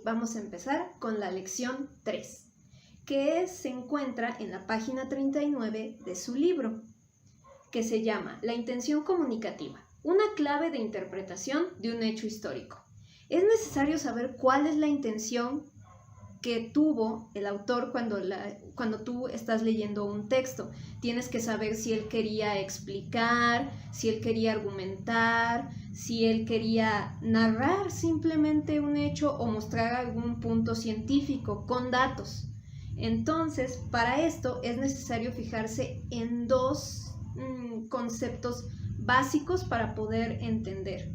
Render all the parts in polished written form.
Vamos a empezar con la lección 3, que se encuentra en la página 39 de su libro, que se llama La intención comunicativa, una clave de interpretación de un hecho histórico. Es necesario saber cuál es la intención que tuvo el autor cuando tú estás leyendo un texto. Tienes que saber si él quería explicar, si él quería argumentar, si él quería narrar simplemente un hecho o mostrar algún punto científico con datos. Entonces, para esto es necesario fijarse en dos conceptos básicos para poder entender.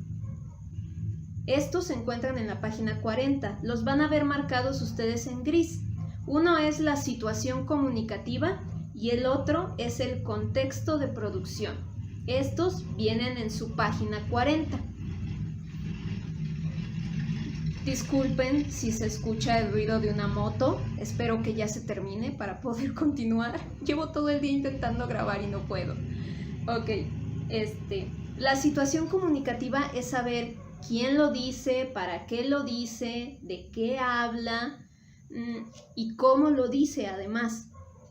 Estos se encuentran en la página 40, los van a ver marcados ustedes en gris. Uno es la situación comunicativa y el otro es el contexto de producción. Estos vienen en su página 40. Disculpen si se escucha el ruido de una moto, espero que ya se termine para poder continuar. Llevo todo el día intentando grabar y no puedo. Ok, la situación comunicativa es saber quién lo dice, para qué lo dice, de qué habla y cómo lo dice además.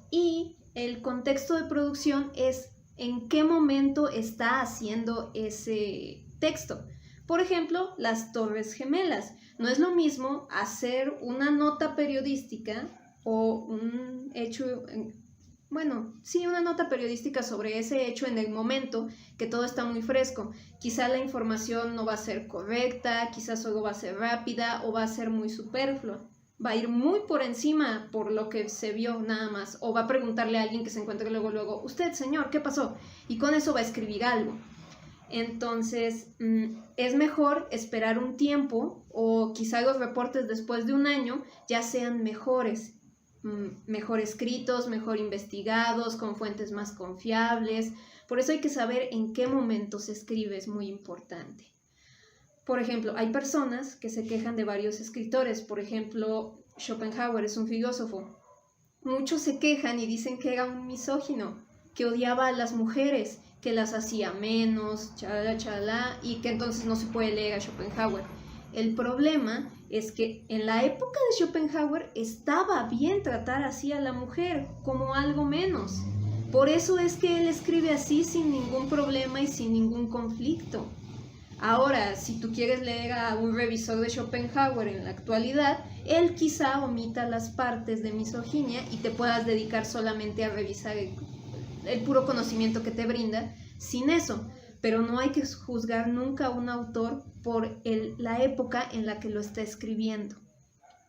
Y el contexto de producción es en qué momento está haciendo ese texto. Por ejemplo, las Torres Gemelas. No es lo mismo hacer una nota periodística o un hecho, una nota periodística sobre ese hecho en el momento que todo está muy fresco. Quizá la información no va a ser correcta, quizás solo va a ser rápida o va a ser muy superflua. Va a ir muy por encima por lo que se vio nada más. O va a preguntarle a alguien que se encuentre luego, usted señor, ¿qué pasó? Y con eso va a escribir algo. Entonces, es mejor esperar un tiempo o quizá los reportes después de un año ya sean mejores. Mejor escritos, mejor investigados, con fuentes más confiables. Por eso hay que saber en qué momento se escribe, es muy importante. Por ejemplo, hay personas que se quejan de varios escritores. Por ejemplo, Schopenhauer es un filósofo. Muchos se quejan y dicen que era un misógino, que odiaba a las mujeres, que las hacía menos, chalala, y que entonces no se puede leer a Schopenhauer. El problema es que en la época de Schopenhauer estaba bien tratar así a la mujer, como algo menos. Por eso es que él escribe así sin ningún problema y sin ningún conflicto. Ahora, si tú quieres leer a un revisor de Schopenhauer en la actualidad, él quizá omita las partes de misoginia y te puedas dedicar solamente a revisar el puro conocimiento que te brinda sin eso. Pero no hay que juzgar nunca a un autor por la época en la que lo está escribiendo.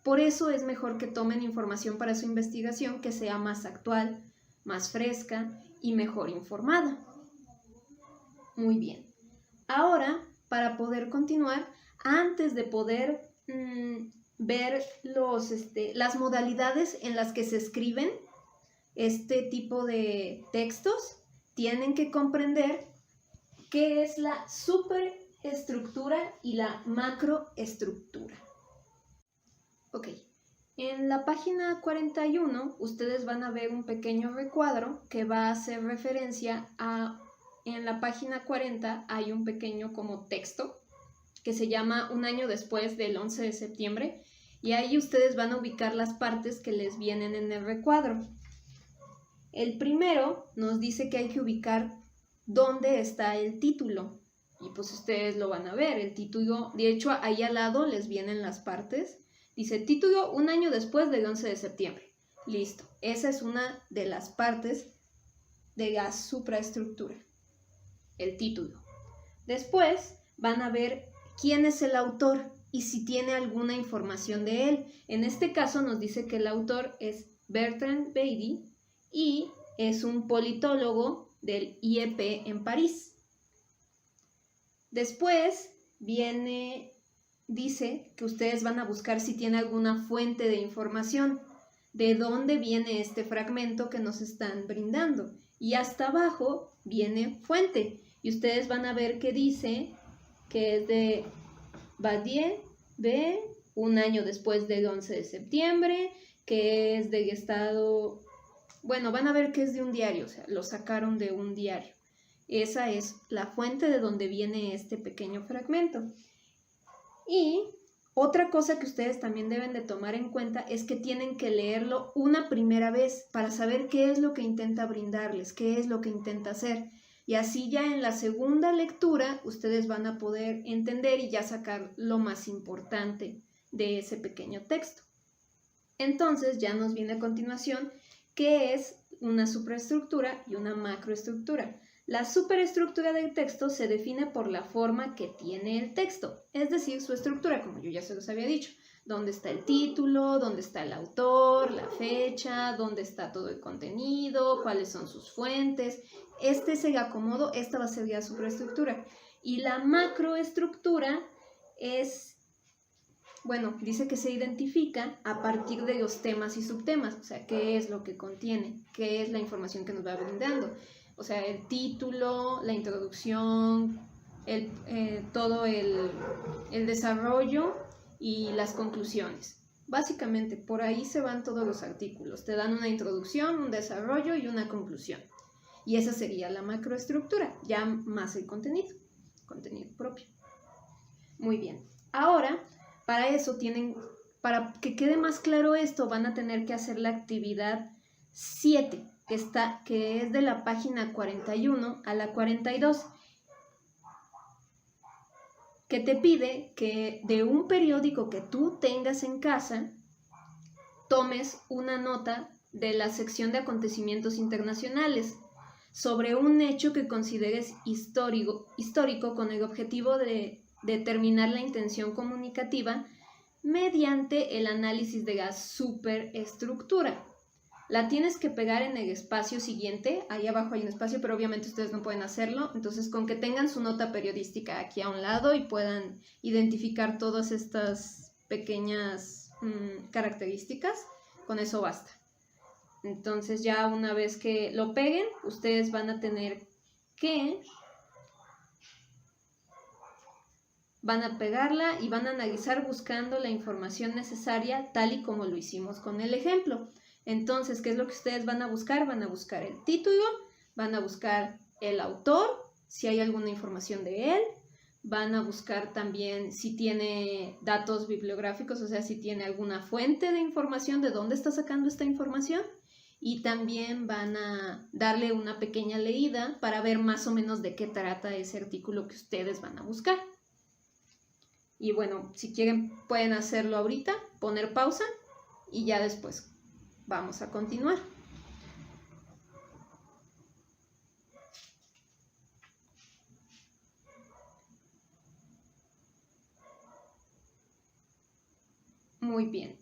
Por eso es mejor que tomen información para su investigación que sea más actual, más fresca y mejor informada. Muy bien. Ahora, para poder continuar, antes de poder ver las modalidades en las que se escriben este tipo de textos, tienen que comprender qué es la superestructura y la macroestructura. Ok, en la página 41 ustedes van a ver un pequeño recuadro que va a hacer referencia a, en la página 40 hay un pequeño como texto que se llama Un año después del 11 de septiembre y ahí ustedes van a ubicar las partes que les vienen en el recuadro. El primero nos dice que hay que ubicar dónde está el título y pues ustedes lo van a ver, el título, de hecho ahí al lado les vienen las partes, dice título Un año después del 11 de septiembre, listo, esa es una de las partes de la supraestructura, el título. Después van a ver quién es el autor y si tiene alguna información de él. En este caso nos dice que el autor es Bertrand Beatty y es un politólogo del IEP en París. Después dice que ustedes van a buscar si tiene alguna fuente de información. de dónde viene este fragmento que nos están brindando. Y hasta abajo viene fuente. Y ustedes van a ver que dice que es de Badiou B, un año después del 11 de septiembre, que es del estado... Bueno, van a ver que es de un diario, o sea, lo sacaron de un diario. Esa es la fuente de donde viene este pequeño fragmento. Y otra cosa que ustedes también deben de tomar en cuenta es que tienen que leerlo una primera vez para saber qué es lo que intenta brindarles, qué es lo que intenta hacer. Y así ya en la segunda lectura ustedes van a poder entender y ya sacar lo más importante de ese pequeño texto. Entonces ya nos viene a continuación qué es una superestructura y una macroestructura. La superestructura del texto se define por la forma que tiene el texto, es decir, su estructura, como yo ya se los había dicho. Dónde está el título, dónde está el autor, la fecha, dónde está todo el contenido, cuáles son sus fuentes. Este es el acomodo, esta va a ser la superestructura. Y la macroestructura es, bueno, dice que se identifica a partir de los temas y subtemas, o sea, qué es lo que contiene, qué es la información que nos va brindando. O sea, el título, la introducción, todo el desarrollo y las conclusiones. Básicamente, por ahí se van todos los artículos. Te dan una introducción, un desarrollo y una conclusión. Y esa sería la macroestructura, ya más el contenido propio. Muy bien. Ahora, para eso para que quede más claro esto, van a tener que hacer la actividad 7, que es de la página 41 a la 42, que te pide que de un periódico que tú tengas en casa, tomes una nota de la sección de acontecimientos internacionales sobre un hecho que consideres histórico con el objetivo de determinar la intención comunicativa mediante el análisis de la superestructura. La tienes que pegar en el espacio siguiente, ahí abajo hay un espacio, pero obviamente ustedes no pueden hacerlo, entonces con que tengan su nota periodística aquí a un lado y puedan identificar todas estas pequeñas características, con eso basta. Entonces ya una vez que lo peguen, ustedes van a tener que... Van a pegarla y van a analizar buscando la información necesaria tal y como lo hicimos con el ejemplo. Entonces, ¿qué es lo que ustedes van a buscar? Van a buscar el título, van a buscar el autor, si hay alguna información de él, van a buscar también si tiene datos bibliográficos, o sea, si tiene alguna fuente de información, de dónde está sacando esta información, y también van a darle una pequeña leída para ver más o menos de qué trata ese artículo que ustedes van a buscar. Y bueno, si quieren pueden hacerlo ahorita, poner pausa y ya después vamos a continuar. Muy bien.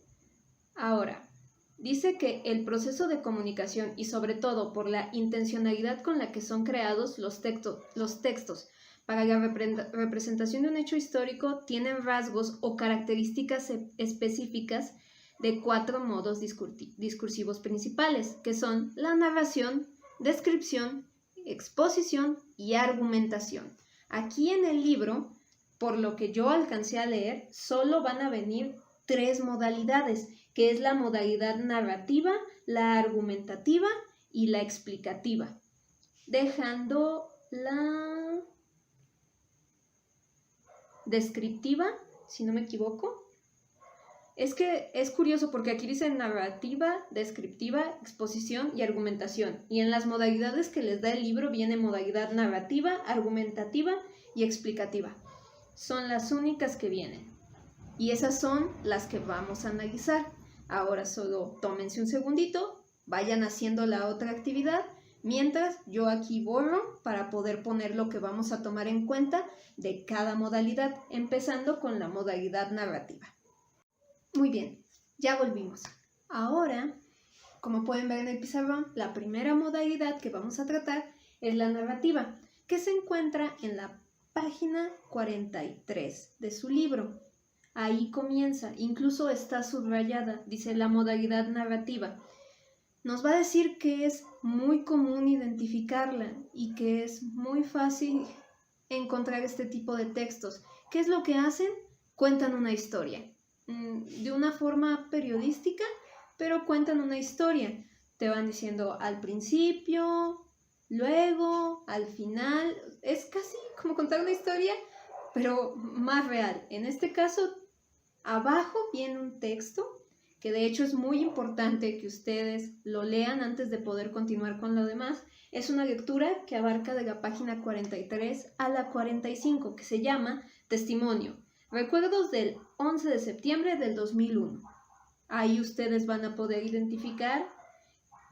Ahora, dice que el proceso de comunicación y sobre todo por la intencionalidad con la que son creados los textos para la representación de un hecho histórico tienen rasgos o características específicas de 4 modos discursivos principales, que son la narración, descripción, exposición y argumentación. Aquí en el libro, por lo que yo alcancé a leer, solo van a venir 3 modalidades, que es la modalidad narrativa, la argumentativa y la explicativa, dejando la descriptiva, si no me equivoco. Es que es curioso porque aquí dice narrativa, descriptiva, exposición y argumentación. Y en las modalidades que les da el libro viene modalidad narrativa, argumentativa y explicativa. Son las únicas que vienen. Y esas son las que vamos a analizar. Ahora solo tómense un segundito, vayan haciendo la otra actividad, mientras yo aquí borro para poder poner lo que vamos a tomar en cuenta de cada modalidad, empezando con la modalidad narrativa. Muy bien, ya volvimos. Ahora, como pueden ver en el pizarrón, la primera modalidad que vamos a tratar es la narrativa, que se encuentra en la página 43 de su libro. Ahí comienza, incluso está subrayada, dice la modalidad narrativa. Nos va a decir que es muy común identificarla y que es muy fácil encontrar este tipo de textos. ¿Qué es lo que hacen? Cuentan una historia, de una forma periodística, pero cuentan una historia. Te van diciendo al principio, luego, al final. Es casi como contar una historia, pero más real. En este caso, abajo viene un texto, que de hecho es muy importante que ustedes lo lean antes de poder continuar con lo demás. Es una lectura que abarca de la página 43 a la 45, que se llama Testimonio. Recuerdos del 11 de septiembre del 2001. Ahí ustedes van a poder identificar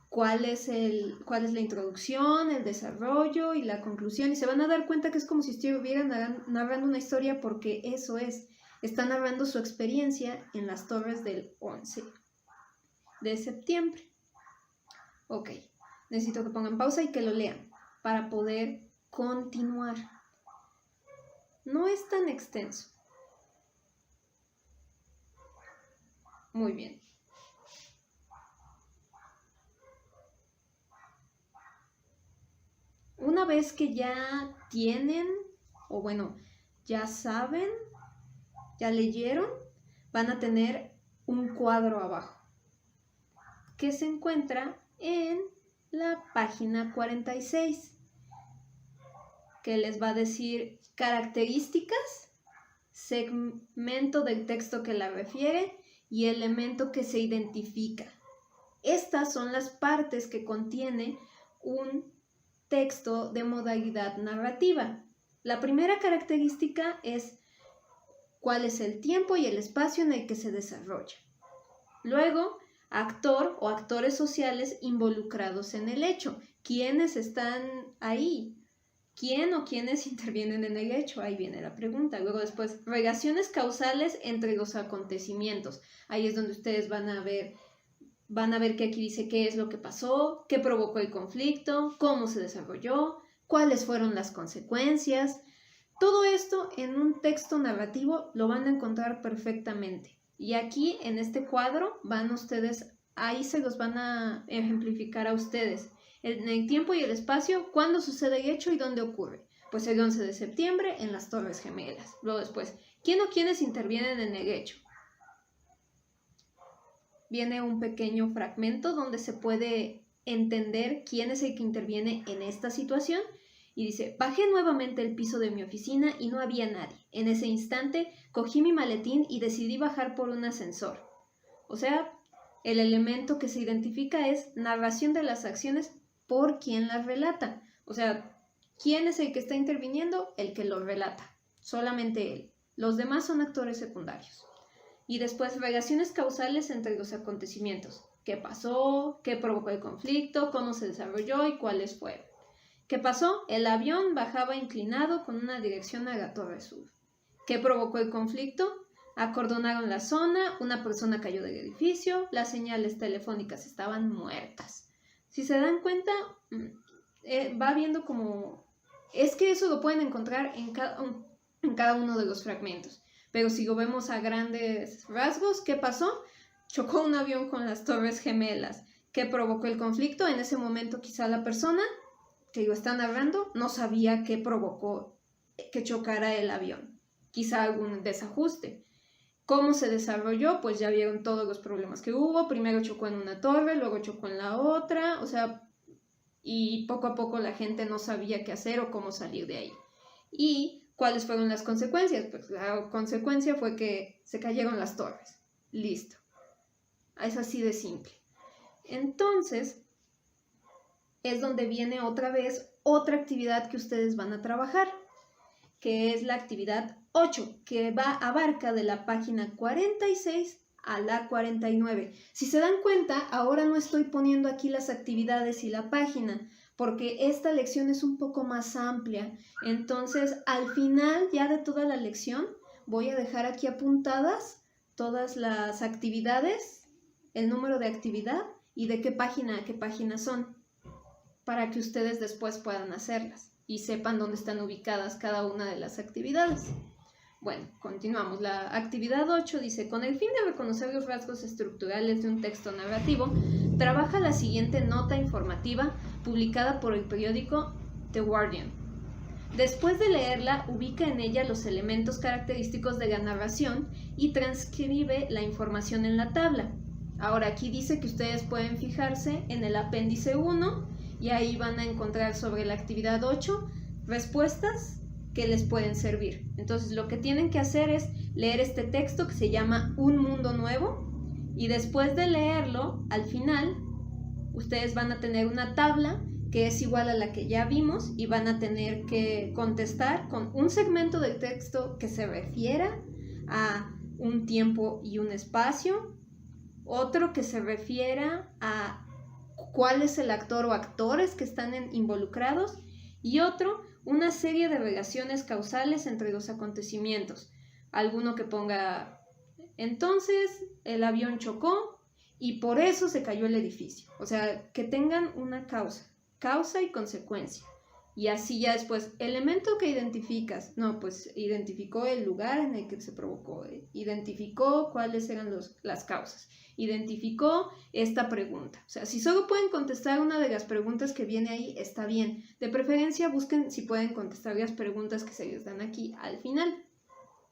cuál es la introducción, el desarrollo y la conclusión. Y se van a dar cuenta que es como si estuvieran narrando una historia, porque eso es. Está narrando su experiencia en las torres del 11 de septiembre. Ok, necesito que pongan pausa y que lo lean para poder continuar. No es tan extenso. Muy bien. Una vez que ya tienen, o bueno, ya saben, ya leyeron, van a tener un cuadro abajo que se encuentra en la página 46, que les va a decir características, segmento del texto que la refiere y elemento que se identifica. Estas son las partes que contiene un texto de modalidad narrativa. La primera característica es cuál es el tiempo y el espacio en el que se desarrolla. Luego, actor o actores sociales involucrados en el hecho. ¿Quiénes están ahí? ¿Quién o quiénes intervienen en el hecho? Ahí viene la pregunta. Luego después, relaciones causales entre los acontecimientos. Ahí es donde ustedes van a ver que aquí dice qué es lo que pasó, qué provocó el conflicto, cómo se desarrolló, cuáles fueron las consecuencias. Todo esto en un texto narrativo lo van a encontrar perfectamente. Y aquí en este cuadro van ustedes, ahí se los van a ejemplificar a ustedes. En el tiempo y el espacio, cuándo sucede el hecho y dónde ocurre. Pues el 11 de septiembre en las Torres Gemelas. Luego después, ¿quién o quiénes intervienen en el hecho? Viene un pequeño fragmento donde se puede entender quién es el que interviene en esta situación. Y dice, bajé nuevamente el piso de mi oficina y no había nadie. En ese instante cogí mi maletín y decidí bajar por un ascensor. O sea, el elemento que se identifica es narración de las acciones por quien las relata. O sea, ¿quién es el que está interviniendo? El que lo relata. Solamente él. Los demás son actores secundarios. Y después, relaciones causales entre los acontecimientos. ¿Qué pasó? ¿Qué provocó el conflicto? ¿Cómo se desarrolló? ¿Y cuáles fueron? ¿Qué pasó? El avión bajaba inclinado con una dirección a la Torre Sur. ¿Qué provocó el conflicto? Acordonaron la zona, una persona cayó del edificio, las señales telefónicas estaban muertas. Si se dan cuenta, va viendo como... Es que eso lo pueden encontrar en cada uno de los fragmentos. Pero si lo vemos a grandes rasgos, ¿qué pasó? Chocó un avión con las Torres Gemelas. ¿Qué provocó el conflicto? En ese momento quizá la persona que lo está narrando no sabía qué provocó que chocara el avión. Quizá algún desajuste. ¿Cómo se desarrolló? Pues ya vieron todos los problemas que hubo. Primero chocó en una torre, luego chocó en la otra. O sea, y poco a poco la gente no sabía qué hacer o cómo salir de ahí. ¿Y cuáles fueron las consecuencias? Pues la consecuencia fue que se cayeron las torres. Listo. Es así de simple. Entonces, es donde viene otra vez otra actividad que ustedes van a trabajar, que es la actividad 8, que abarca de la página 46 a la 49. Si se dan cuenta, ahora no estoy poniendo aquí las actividades y la página, porque esta lección es un poco más amplia. Entonces, al final ya de toda la lección, voy a dejar aquí apuntadas todas las actividades, el número de actividad y de qué página a qué página son, para que ustedes después puedan hacerlas y sepan dónde están ubicadas cada una de las actividades. Bueno, continuamos. La actividad 8 dice, con el fin de reconocer los rasgos estructurales de un texto narrativo, trabaja la siguiente nota informativa publicada por el periódico The Guardian. Después de leerla, ubica en ella los elementos característicos de la narración y transcribe la información en la tabla. Ahora aquí dice que ustedes pueden fijarse en el apéndice 1 y ahí van a encontrar sobre la actividad 8 respuestas que les pueden servir. Entonces lo que tienen que hacer es leer este texto que se llama Un Mundo Nuevo y después de leerlo, al final, ustedes van a tener una tabla que es igual a la que ya vimos y van a tener que contestar con un segmento del texto que se refiera a un tiempo y un espacio, otro que se refiera a cuál es el actor o actores que están involucrados y otro, una serie de relaciones causales entre los acontecimientos. Alguno que ponga, entonces el avión chocó y por eso se cayó el edificio. O sea, que tengan una causa y consecuencia. Y así ya después, elemento que identificas, no, pues identificó el lugar en el que se provocó, identificó cuáles eran las causas, identificó esta pregunta. O sea, si solo pueden contestar una de las preguntas que viene ahí, está bien. De preferencia busquen si pueden contestar las preguntas que se les dan aquí al final.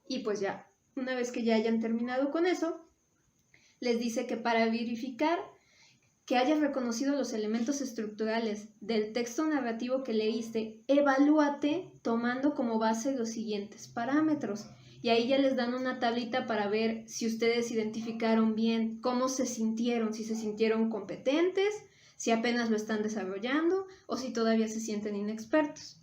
Y pues ya, una vez que ya hayan terminado con eso, les dice que para verificar que hayas reconocido los elementos estructurales del texto narrativo que leíste, evalúate tomando como base los siguientes parámetros. Y ahí ya les dan una tablita para ver si ustedes identificaron bien cómo se sintieron, si se sintieron competentes, si apenas lo están desarrollando o si todavía se sienten inexpertos.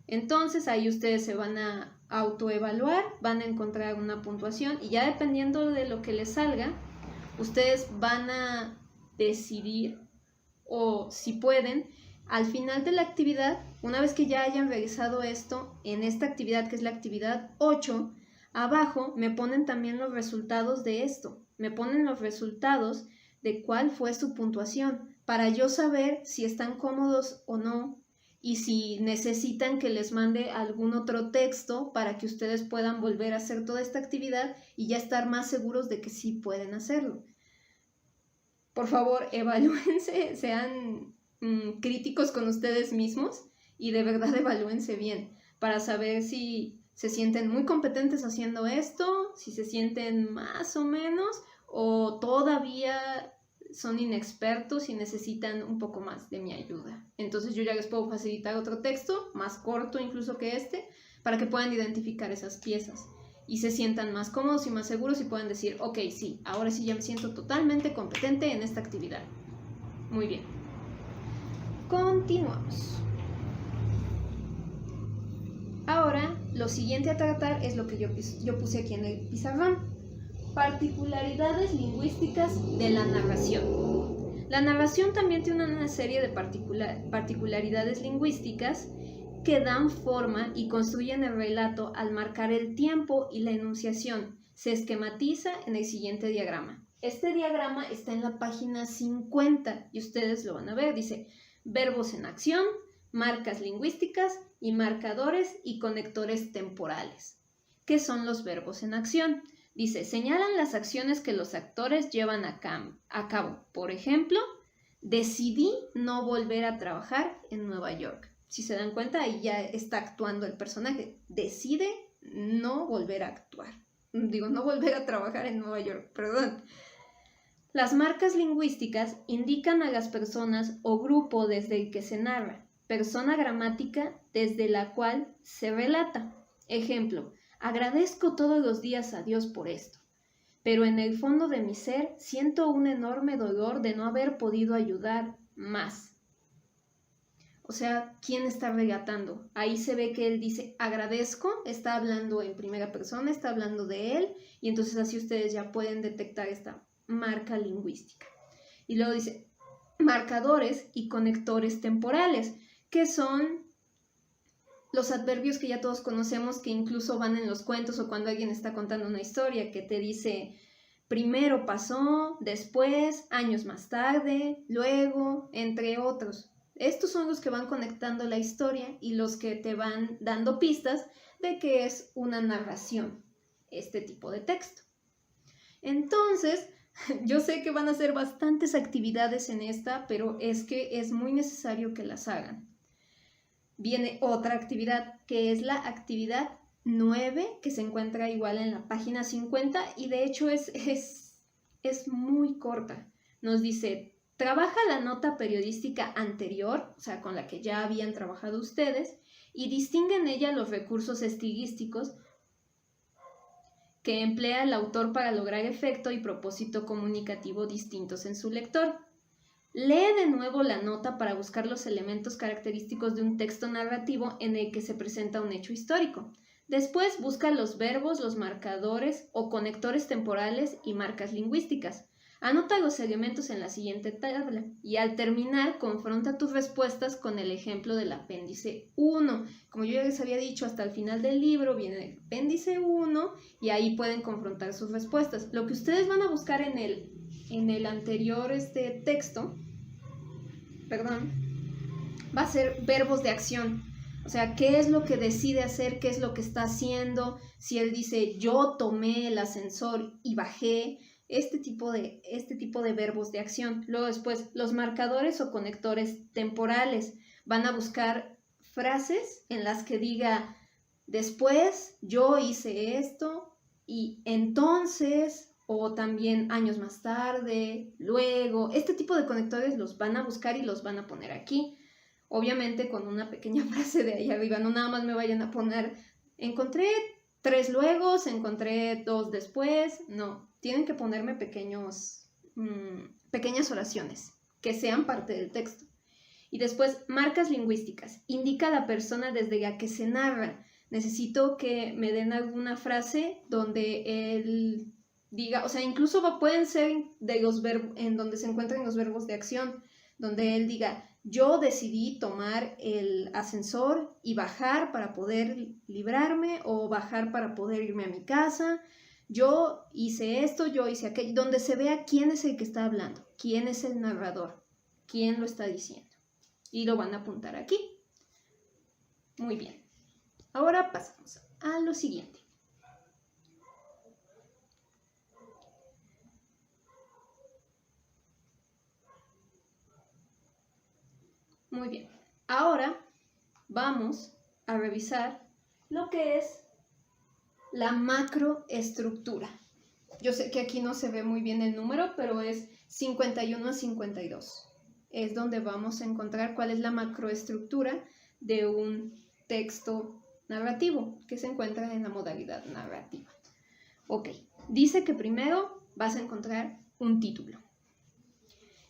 Entonces ahí ustedes se van a autoevaluar, van a encontrar una puntuación y ya dependiendo de lo que les salga, ustedes van a decidir o si pueden al final de la actividad, una vez que ya hayan realizado esto en esta actividad que es la actividad 8, abajo me ponen también los resultados de esto, me ponen los resultados de cuál fue su puntuación para yo saber si están cómodos o no y si necesitan que les mande algún otro texto para que ustedes puedan volver a hacer toda esta actividad y ya estar más seguros de que sí pueden hacerlo. Por favor, evalúense, sean críticos con ustedes mismos y de verdad evalúense bien para saber si se sienten muy competentes haciendo esto, si se sienten más o menos o todavía son inexpertos y necesitan un poco más de mi ayuda. Entonces yo ya les puedo facilitar otro texto, más corto incluso que este, para que puedan identificar esas piezas y se sientan más cómodos y más seguros y puedan decir, ok, sí, ahora sí ya me siento totalmente competente en esta actividad. Muy bien. Continuamos. Ahora, lo siguiente a tratar es lo que yo puse aquí en el pizarrón. Particularidades lingüísticas de la narración. La narración también tiene una serie de particularidades lingüísticas que dan forma y construyen el relato al marcar el tiempo y la enunciación. Se esquematiza en el siguiente diagrama. Este diagrama está en la página 50 y ustedes lo van a ver. Dice verbos en acción, marcas lingüísticas y marcadores y conectores temporales. ¿Qué son los verbos en acción? Dice, señalan las acciones que los actores llevan a cabo. Por ejemplo, decidí no volver a trabajar en Nueva York. Si se dan cuenta, ahí ya está actuando el personaje. Decide no volver a actuar. No volver a trabajar en Nueva York, perdón. Las marcas lingüísticas indican a las personas o grupo desde el que se narra. Persona gramática desde la cual se relata. Ejemplo, agradezco todos los días a Dios por esto, pero en el fondo de mi ser siento un enorme dolor de no haber podido ayudar más. O sea, ¿quién está relatando? Ahí se ve que él dice agradezco, está hablando en primera persona, está hablando de él, y entonces así ustedes ya pueden detectar esta marca lingüística. Y luego dice marcadores y conectores temporales, que son los adverbios que ya todos conocemos, que incluso van en los cuentos o cuando alguien está contando una historia, que te dice primero pasó, después, años más tarde, luego, entre otros. Estos son los que van conectando la historia y los que te van dando pistas de que es una narración, este tipo de texto. Entonces, yo sé que van a hacer bastantes actividades en esta, pero es que es muy necesario que las hagan. Viene otra actividad, que es la actividad 9, que se encuentra igual en la página 50 y de hecho es muy corta. Nos dice, trabaja la nota periodística anterior, o sea, con la que ya habían trabajado ustedes, y distingue en ella los recursos estilísticos que emplea el autor para lograr efecto y propósito comunicativo distintos en su lector. Lee de nuevo la nota para buscar los elementos característicos de un texto narrativo en el que se presenta un hecho histórico. Después busca los verbos, los marcadores o conectores temporales y marcas lingüísticas. Anota los elementos en la siguiente tabla y al terminar confronta tus respuestas con el ejemplo del apéndice 1. Como yo ya les había dicho, hasta el final del libro viene el apéndice 1 y ahí pueden confrontar sus respuestas. Lo que ustedes van a buscar en el anterior texto, va a ser verbos de acción. O sea, ¿qué es lo que decide hacer? ¿Qué es lo que está haciendo? Si él dice, yo tomé el ascensor y bajé, este tipo de verbos de acción. Luego después, los marcadores o conectores temporales. Van a buscar frases en las que diga, después yo hice esto y entonces, o también años más tarde, luego. Este tipo de conectores los van a buscar y los van a poner aquí. Obviamente con una pequeña frase de ahí arriba, no nada más me vayan a poner, encontré 3 luegos, encontré 2 después, no, tienen que ponerme pequeñas oraciones que sean parte del texto. Y después, marcas lingüísticas, indica a la persona desde la que se narra. Necesito que me den alguna frase donde él diga, o sea, incluso pueden ser de los verbos, en donde se encuentran los verbos de acción, donde él diga, yo decidí tomar el ascensor y bajar para poder librarme o bajar para poder irme a mi casa. Yo hice esto, yo hice aquello, donde se vea quién es el que está hablando, quién es el narrador, quién lo está diciendo. Y lo van a apuntar aquí. Muy bien. Ahora pasamos a lo siguiente. Muy bien, ahora vamos a revisar lo que es la macroestructura. Yo sé que aquí no se ve muy bien el número, pero es 51 a 52. Es donde vamos a encontrar cuál es la macroestructura de un texto narrativo que se encuentra en la modalidad narrativa. Ok, dice que primero vas a encontrar un título,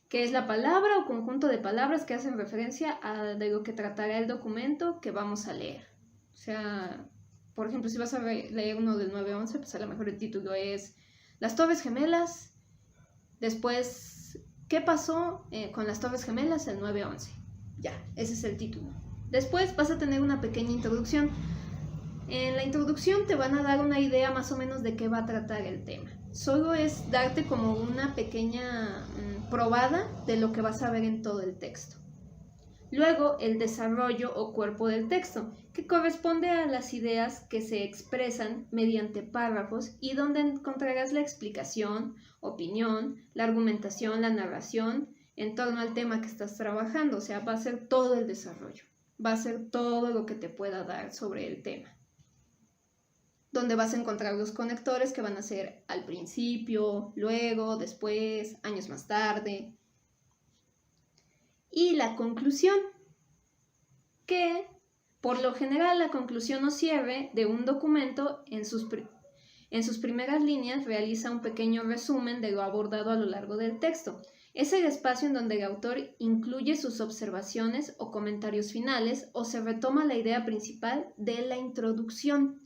que es la palabra o conjunto de palabras que hacen referencia de lo que tratará el documento que vamos a leer. O sea, por ejemplo, si vas a leer uno del 9-11, pues a lo mejor el título es Las Torres Gemelas, después, ¿qué pasó con las Torres Gemelas el 9-11? Ya, ese es el título. Después vas a tener una pequeña introducción. En la introducción te van a dar una idea más o menos de qué va a tratar el tema. Solo es darte como una pequeña probada de lo que vas a ver en todo el texto. Luego, el desarrollo o cuerpo del texto, que corresponde a las ideas que se expresan mediante párrafos y donde encontrarás la explicación, opinión, la argumentación, la narración en torno al tema que estás trabajando. O sea, va a ser todo el desarrollo, va a ser todo lo que te pueda dar sobre el tema. Donde vas a encontrar los conectores que van a ser al principio, luego, después, años más tarde. Y la conclusión, que por lo general la conclusión o cierre de un documento en sus primeras líneas realiza un pequeño resumen de lo abordado a lo largo del texto. Es el espacio en donde el autor incluye sus observaciones o comentarios finales o se retoma la idea principal de la introducción.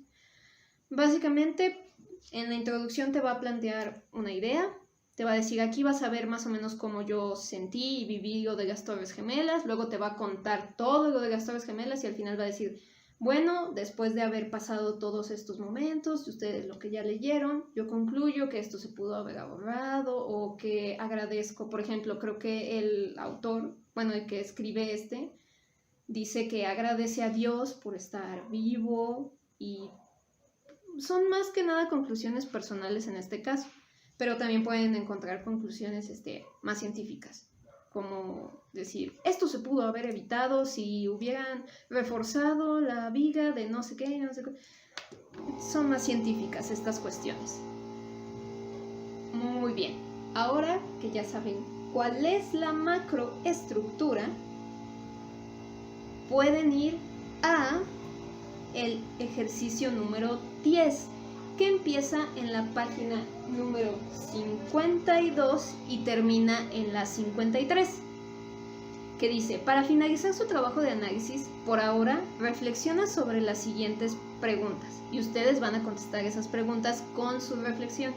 Básicamente, en la introducción te va a plantear una idea, te va a decir, aquí vas a ver más o menos cómo yo sentí y viví lo de las Torres Gemelas, luego te va a contar todo lo de las Torres Gemelas y al final va a decir, bueno, después de haber pasado todos estos momentos, ustedes lo que ya leyeron, yo concluyo que esto se pudo haber ahorrado o que agradezco, por ejemplo, creo que el autor, bueno, el que escribe dice que agradece a Dios por estar vivo y son más que nada conclusiones personales en este caso, pero también pueden encontrar conclusiones más científicas, como decir, esto se pudo haber evitado si hubieran reforzado la viga de no sé qué, no sé qué. Son más científicas estas cuestiones. Muy bien, ahora que ya saben cuál es la macroestructura, pueden ir a el ejercicio número 10, que empieza en la página número 52 y termina en la 53, que dice, para finalizar su trabajo de análisis, por ahora reflexiona sobre las siguientes preguntas, y ustedes van a contestar esas preguntas con su reflexión.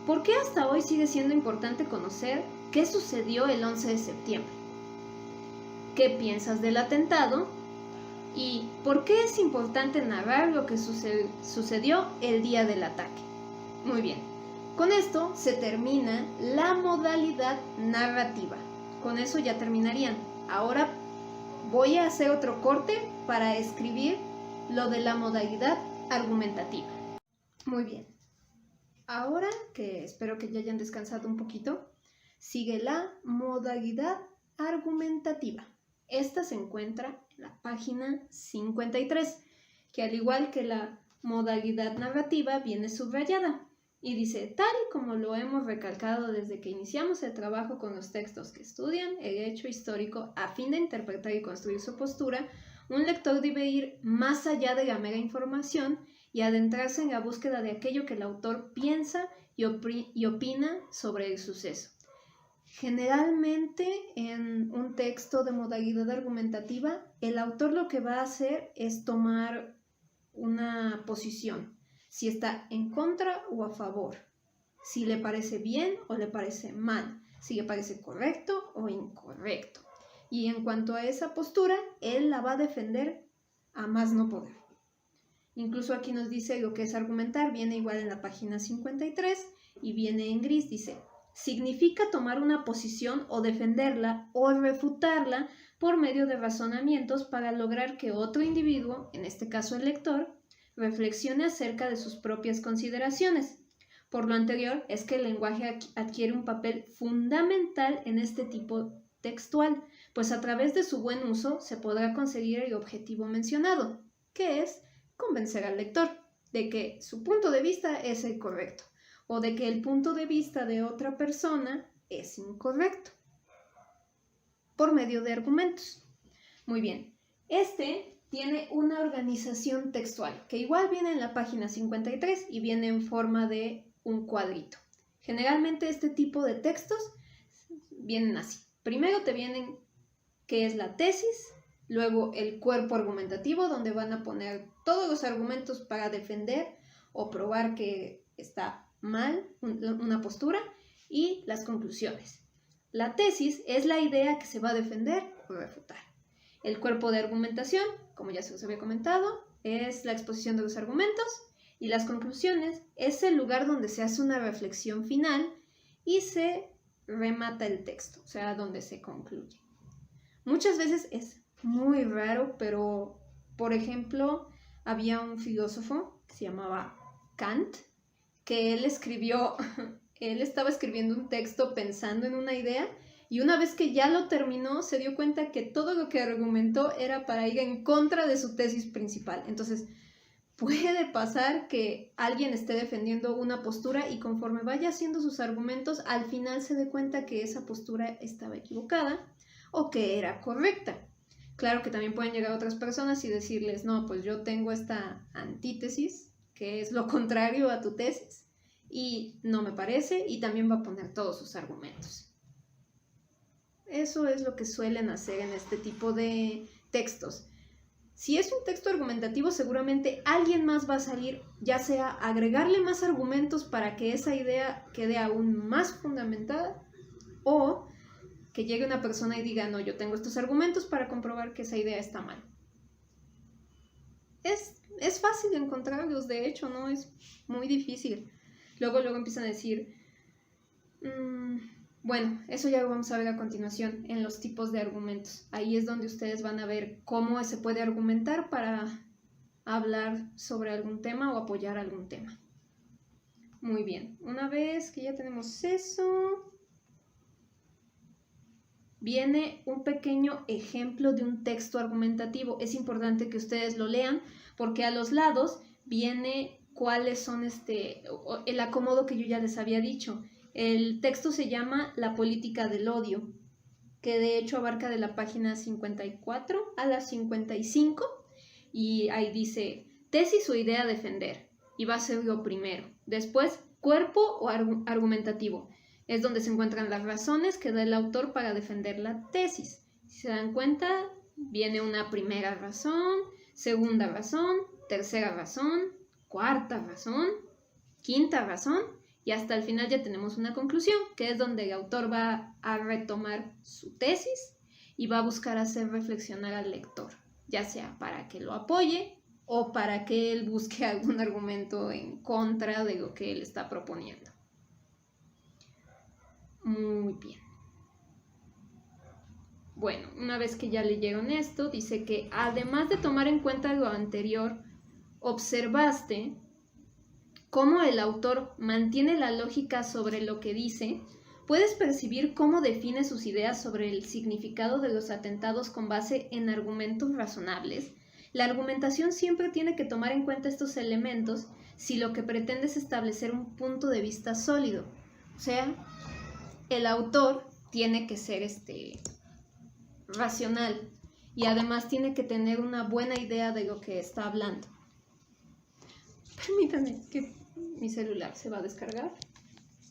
¿Por qué hasta hoy sigue siendo importante conocer qué sucedió el 11 de septiembre? ¿Qué piensas del atentado? ¿Y por qué es importante narrar lo que sucedió el día del ataque? Muy bien, con esto se termina la modalidad narrativa. Con eso ya terminarían. Ahora voy a hacer otro corte para escribir lo de la modalidad argumentativa. Muy bien. Ahora que espero que ya hayan descansado un poquito, sigue la modalidad argumentativa. Esta se encuentra en la página 53, que al igual que la modalidad narrativa viene subrayada y dice, tal y como lo hemos recalcado desde que iniciamos el trabajo con los textos que estudian el hecho histórico a fin de interpretar y construir su postura, un lector debe ir más allá de la mera información y adentrarse en la búsqueda de aquello que el autor piensa y opina sobre el suceso. Generalmente en un texto de modalidad argumentativa, el autor lo que va a hacer es tomar una posición, si está en contra o a favor, si le parece bien o le parece mal, si le parece correcto o incorrecto. Y en cuanto a esa postura, él la va a defender a más no poder. Incluso aquí nos dice lo que es argumentar, viene igual en la página 53 y viene en gris, dice, significa tomar una posición o defenderla o refutarla por medio de razonamientos para lograr que otro individuo, en este caso el lector, reflexione acerca de sus propias consideraciones. Por lo anterior, es que el lenguaje adquiere un papel fundamental en este tipo textual, pues a través de su buen uso se podrá conseguir el objetivo mencionado, que es convencer al lector de que su punto de vista es el correcto o de que el punto de vista de otra persona es incorrecto, por medio de argumentos. Muy bien, tiene una organización textual, que igual viene en la página 53 y viene en forma de un cuadrito. Generalmente este tipo de textos vienen así. Primero te vienen qué es la tesis, luego el cuerpo argumentativo, donde van a poner todos los argumentos para defender o probar que está mal una postura, y las conclusiones. La tesis es la idea que se va a defender o refutar. El cuerpo de argumentación, como ya se os había comentado, es la exposición de los argumentos, y las conclusiones es el lugar donde se hace una reflexión final y se remata el texto, o sea, donde se concluye. Muchas veces es muy raro, pero, por ejemplo, había un filósofo que se llamaba Kant, que él estaba escribiendo un texto pensando en una idea, y una vez que ya lo terminó, se dio cuenta que todo lo que argumentó era para ir en contra de su tesis principal. Entonces, puede pasar que alguien esté defendiendo una postura y conforme vaya haciendo sus argumentos, al final se dé cuenta que esa postura estaba equivocada o que era correcta. Claro que también pueden llegar otras personas y decirles, no, pues yo tengo esta antítesis, que es lo contrario a tu tesis, y no me parece, y también va a poner todos sus argumentos. Eso es lo que suelen hacer en este tipo de textos. Si es un texto argumentativo, seguramente alguien más va a salir, ya sea agregarle más argumentos para que esa idea quede aún más fundamentada, o que llegue una persona y diga, no, yo tengo estos argumentos para comprobar que esa idea está mal. Es fácil encontrarlos, de hecho, no es muy difícil. Luego empiezan a decir, bueno, eso ya lo vamos a ver a continuación en los tipos de argumentos. Ahí es donde ustedes van a ver cómo se puede argumentar para hablar sobre algún tema o apoyar algún tema. Muy bien, una vez que ya tenemos eso, viene un pequeño ejemplo de un texto argumentativo. Es importante que ustedes lo lean porque a los lados viene cuáles son el acomodo que yo ya les había dicho. El texto se llama La política del odio, que de hecho abarca de la página 54 a la 55 y ahí dice tesis o idea a defender y va a ser lo primero. Después, cuerpo o argumentativo. Es donde se encuentran las razones que da el autor para defender la tesis. Si se dan cuenta, viene una primera razón, segunda razón, tercera razón, cuarta razón, quinta razón y hasta el final ya tenemos una conclusión, que es donde el autor va a retomar su tesis y va a buscar hacer reflexionar al lector, ya sea para que lo apoye o para que él busque algún argumento en contra de lo que él está proponiendo. Muy bien. Bueno, una vez que ya leyeron esto, dice que además de tomar en cuenta lo anterior, observaste cómo el autor mantiene la lógica sobre lo que dice, puedes percibir cómo define sus ideas sobre el significado de los atentados con base en argumentos razonables. La argumentación siempre tiene que tomar en cuenta estos elementos si lo que pretende es establecer un punto de vista sólido. O sea, el autor tiene que ser racional y además tiene que tener una buena idea de lo que está hablando. Permítanme que mi celular se va a descargar,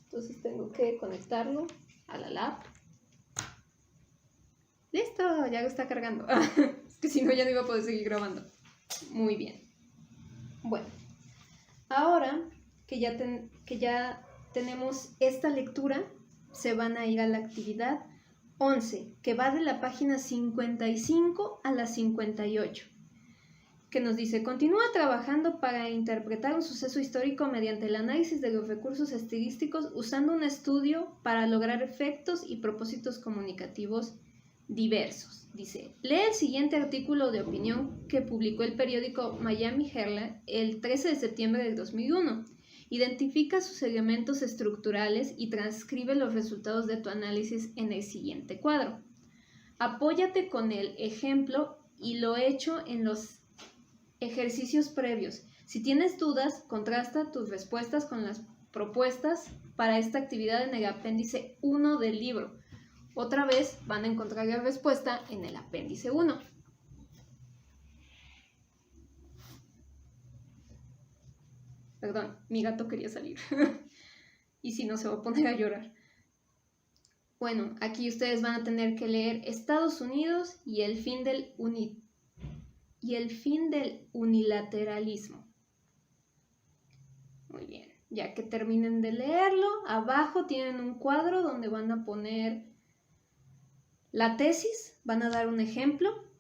entonces tengo que conectarlo a la lab. Listo, ya lo está cargando. Es que si no ya no iba a poder seguir grabando. Muy bien. Bueno, ahora que ya tenemos esta lectura, se van a ir a la actividad 11, que va de la página 55 a la 58. Que nos dice, continúa trabajando para interpretar un suceso histórico mediante el análisis de los recursos estilísticos usando un estudio para lograr efectos y propósitos comunicativos diversos. Dice, lee el siguiente artículo de opinión que publicó el periódico Miami Herald el 13 de septiembre del 2001. Identifica sus elementos estructurales y transcribe los resultados de tu análisis en el siguiente cuadro. Apóyate con el ejemplo y lo hecho en los ejercicios previos. Si tienes dudas, contrasta tus respuestas con las propuestas para esta actividad en el apéndice 1 del libro. Otra vez van a encontrar la respuesta en el apéndice 1. Perdón, mi gato quería salir. Y si no, se va a poner a llorar. Bueno, aquí ustedes van a tener que leer Estados Unidos y el fin del unilateralismo. Muy bien, ya que terminen de leerlo, abajo tienen un cuadro donde van a poner la tesis, van a dar un ejemplo,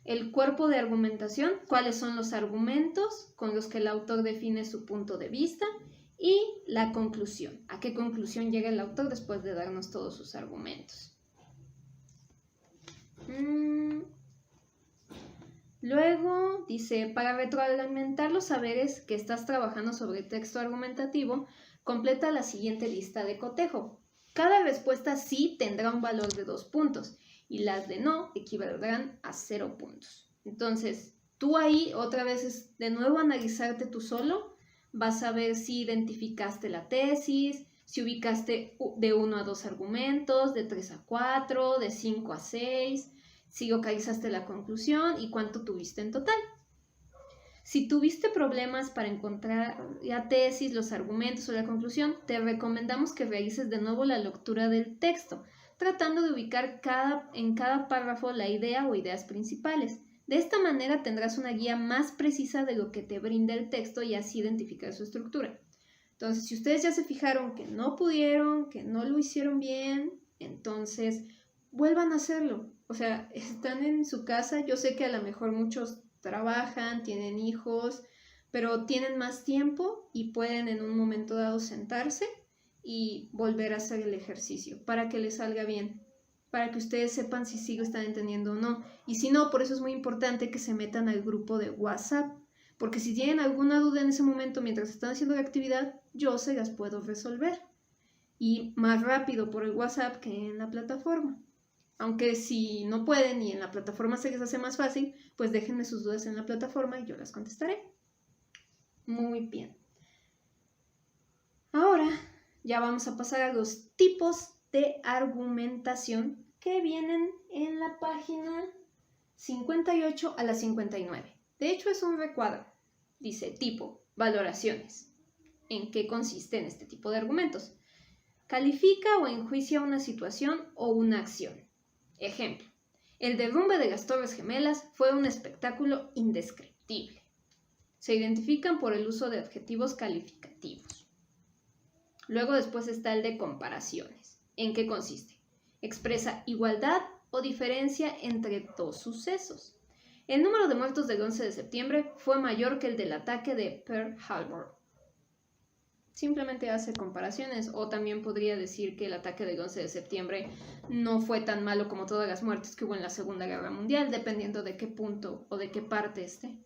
el cuerpo de argumentación, cuáles son los argumentos con los que el autor define su punto de vista y la conclusión, a qué conclusión llega el autor después de darnos todos sus argumentos. Luego dice, para retroalimentar los saberes que estás trabajando sobre texto argumentativo, completa la siguiente lista de cotejo. Cada respuesta sí tendrá un valor de 2 puntos y las de no equivaldrán a 0 puntos. Entonces, tú ahí otra vez es de nuevo analizarte tú solo, vas a ver si identificaste la tesis, si ubicaste de 1 a 2 argumentos, de 3 a 4, de 5 a 6... si localizaste la conclusión y cuánto tuviste en total. Si tuviste problemas para encontrar la tesis, los argumentos o la conclusión, te recomendamos que realices de nuevo la lectura del texto, tratando de ubicar en cada párrafo la idea o ideas principales. De esta manera tendrás una guía más precisa de lo que te brinda el texto y así identificar su estructura. Entonces, si ustedes ya se fijaron que no pudieron, que no lo hicieron bien, entonces vuelvan a hacerlo. O sea, están en su casa, yo sé que a lo mejor muchos trabajan, tienen hijos, pero tienen más tiempo y pueden en un momento dado sentarse y volver a hacer el ejercicio para que les salga bien, para que ustedes sepan si sí lo están entendiendo o no. Y si no, por eso es muy importante que se metan al grupo de WhatsApp, porque si tienen alguna duda en ese momento mientras están haciendo la actividad, yo se las puedo resolver. Y más rápido por el WhatsApp que en la plataforma. Aunque si no pueden y en la plataforma se les hace más fácil, pues déjenme sus dudas en la plataforma y yo las contestaré. Muy bien. Ahora ya vamos a pasar a los tipos de argumentación que vienen en la página 58 a la 59. De hecho es un recuadro. Dice tipo, valoraciones. ¿En qué consisten este tipo de argumentos? Califica o enjuicia una situación o una acción. Ejemplo, el derrumbe de las Torres Gemelas fue un espectáculo indescriptible. Se identifican por el uso de adjetivos calificativos. Luego después está el de comparaciones. ¿En qué consiste? Expresa igualdad o diferencia entre dos sucesos. El número de muertos del 11 de septiembre fue mayor que el del ataque de Pearl Harbor. Simplemente hace comparaciones, o también podría decir que el ataque del 11 de septiembre no fue tan malo como todas las muertes que hubo en la Segunda Guerra Mundial, dependiendo de qué punto o de qué parte esté.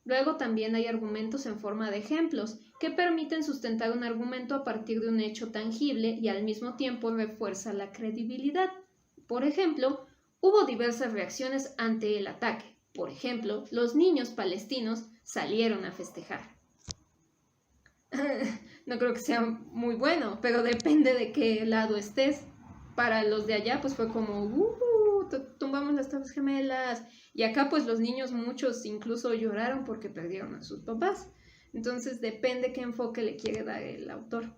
Luego también hay argumentos en forma de ejemplos, que permiten sustentar un argumento a partir de un hecho tangible y al mismo tiempo refuerza la credibilidad. Por ejemplo, hubo diversas reacciones ante el ataque. Por ejemplo, los niños palestinos salieron a festejar. No creo que sea muy bueno, pero depende de qué lado estés. Para los de allá, pues fue como, tumbamos las Torres Gemelas. Y acá, pues los niños, muchos incluso lloraron porque perdieron a sus papás. Entonces, depende qué enfoque le quiere dar el autor.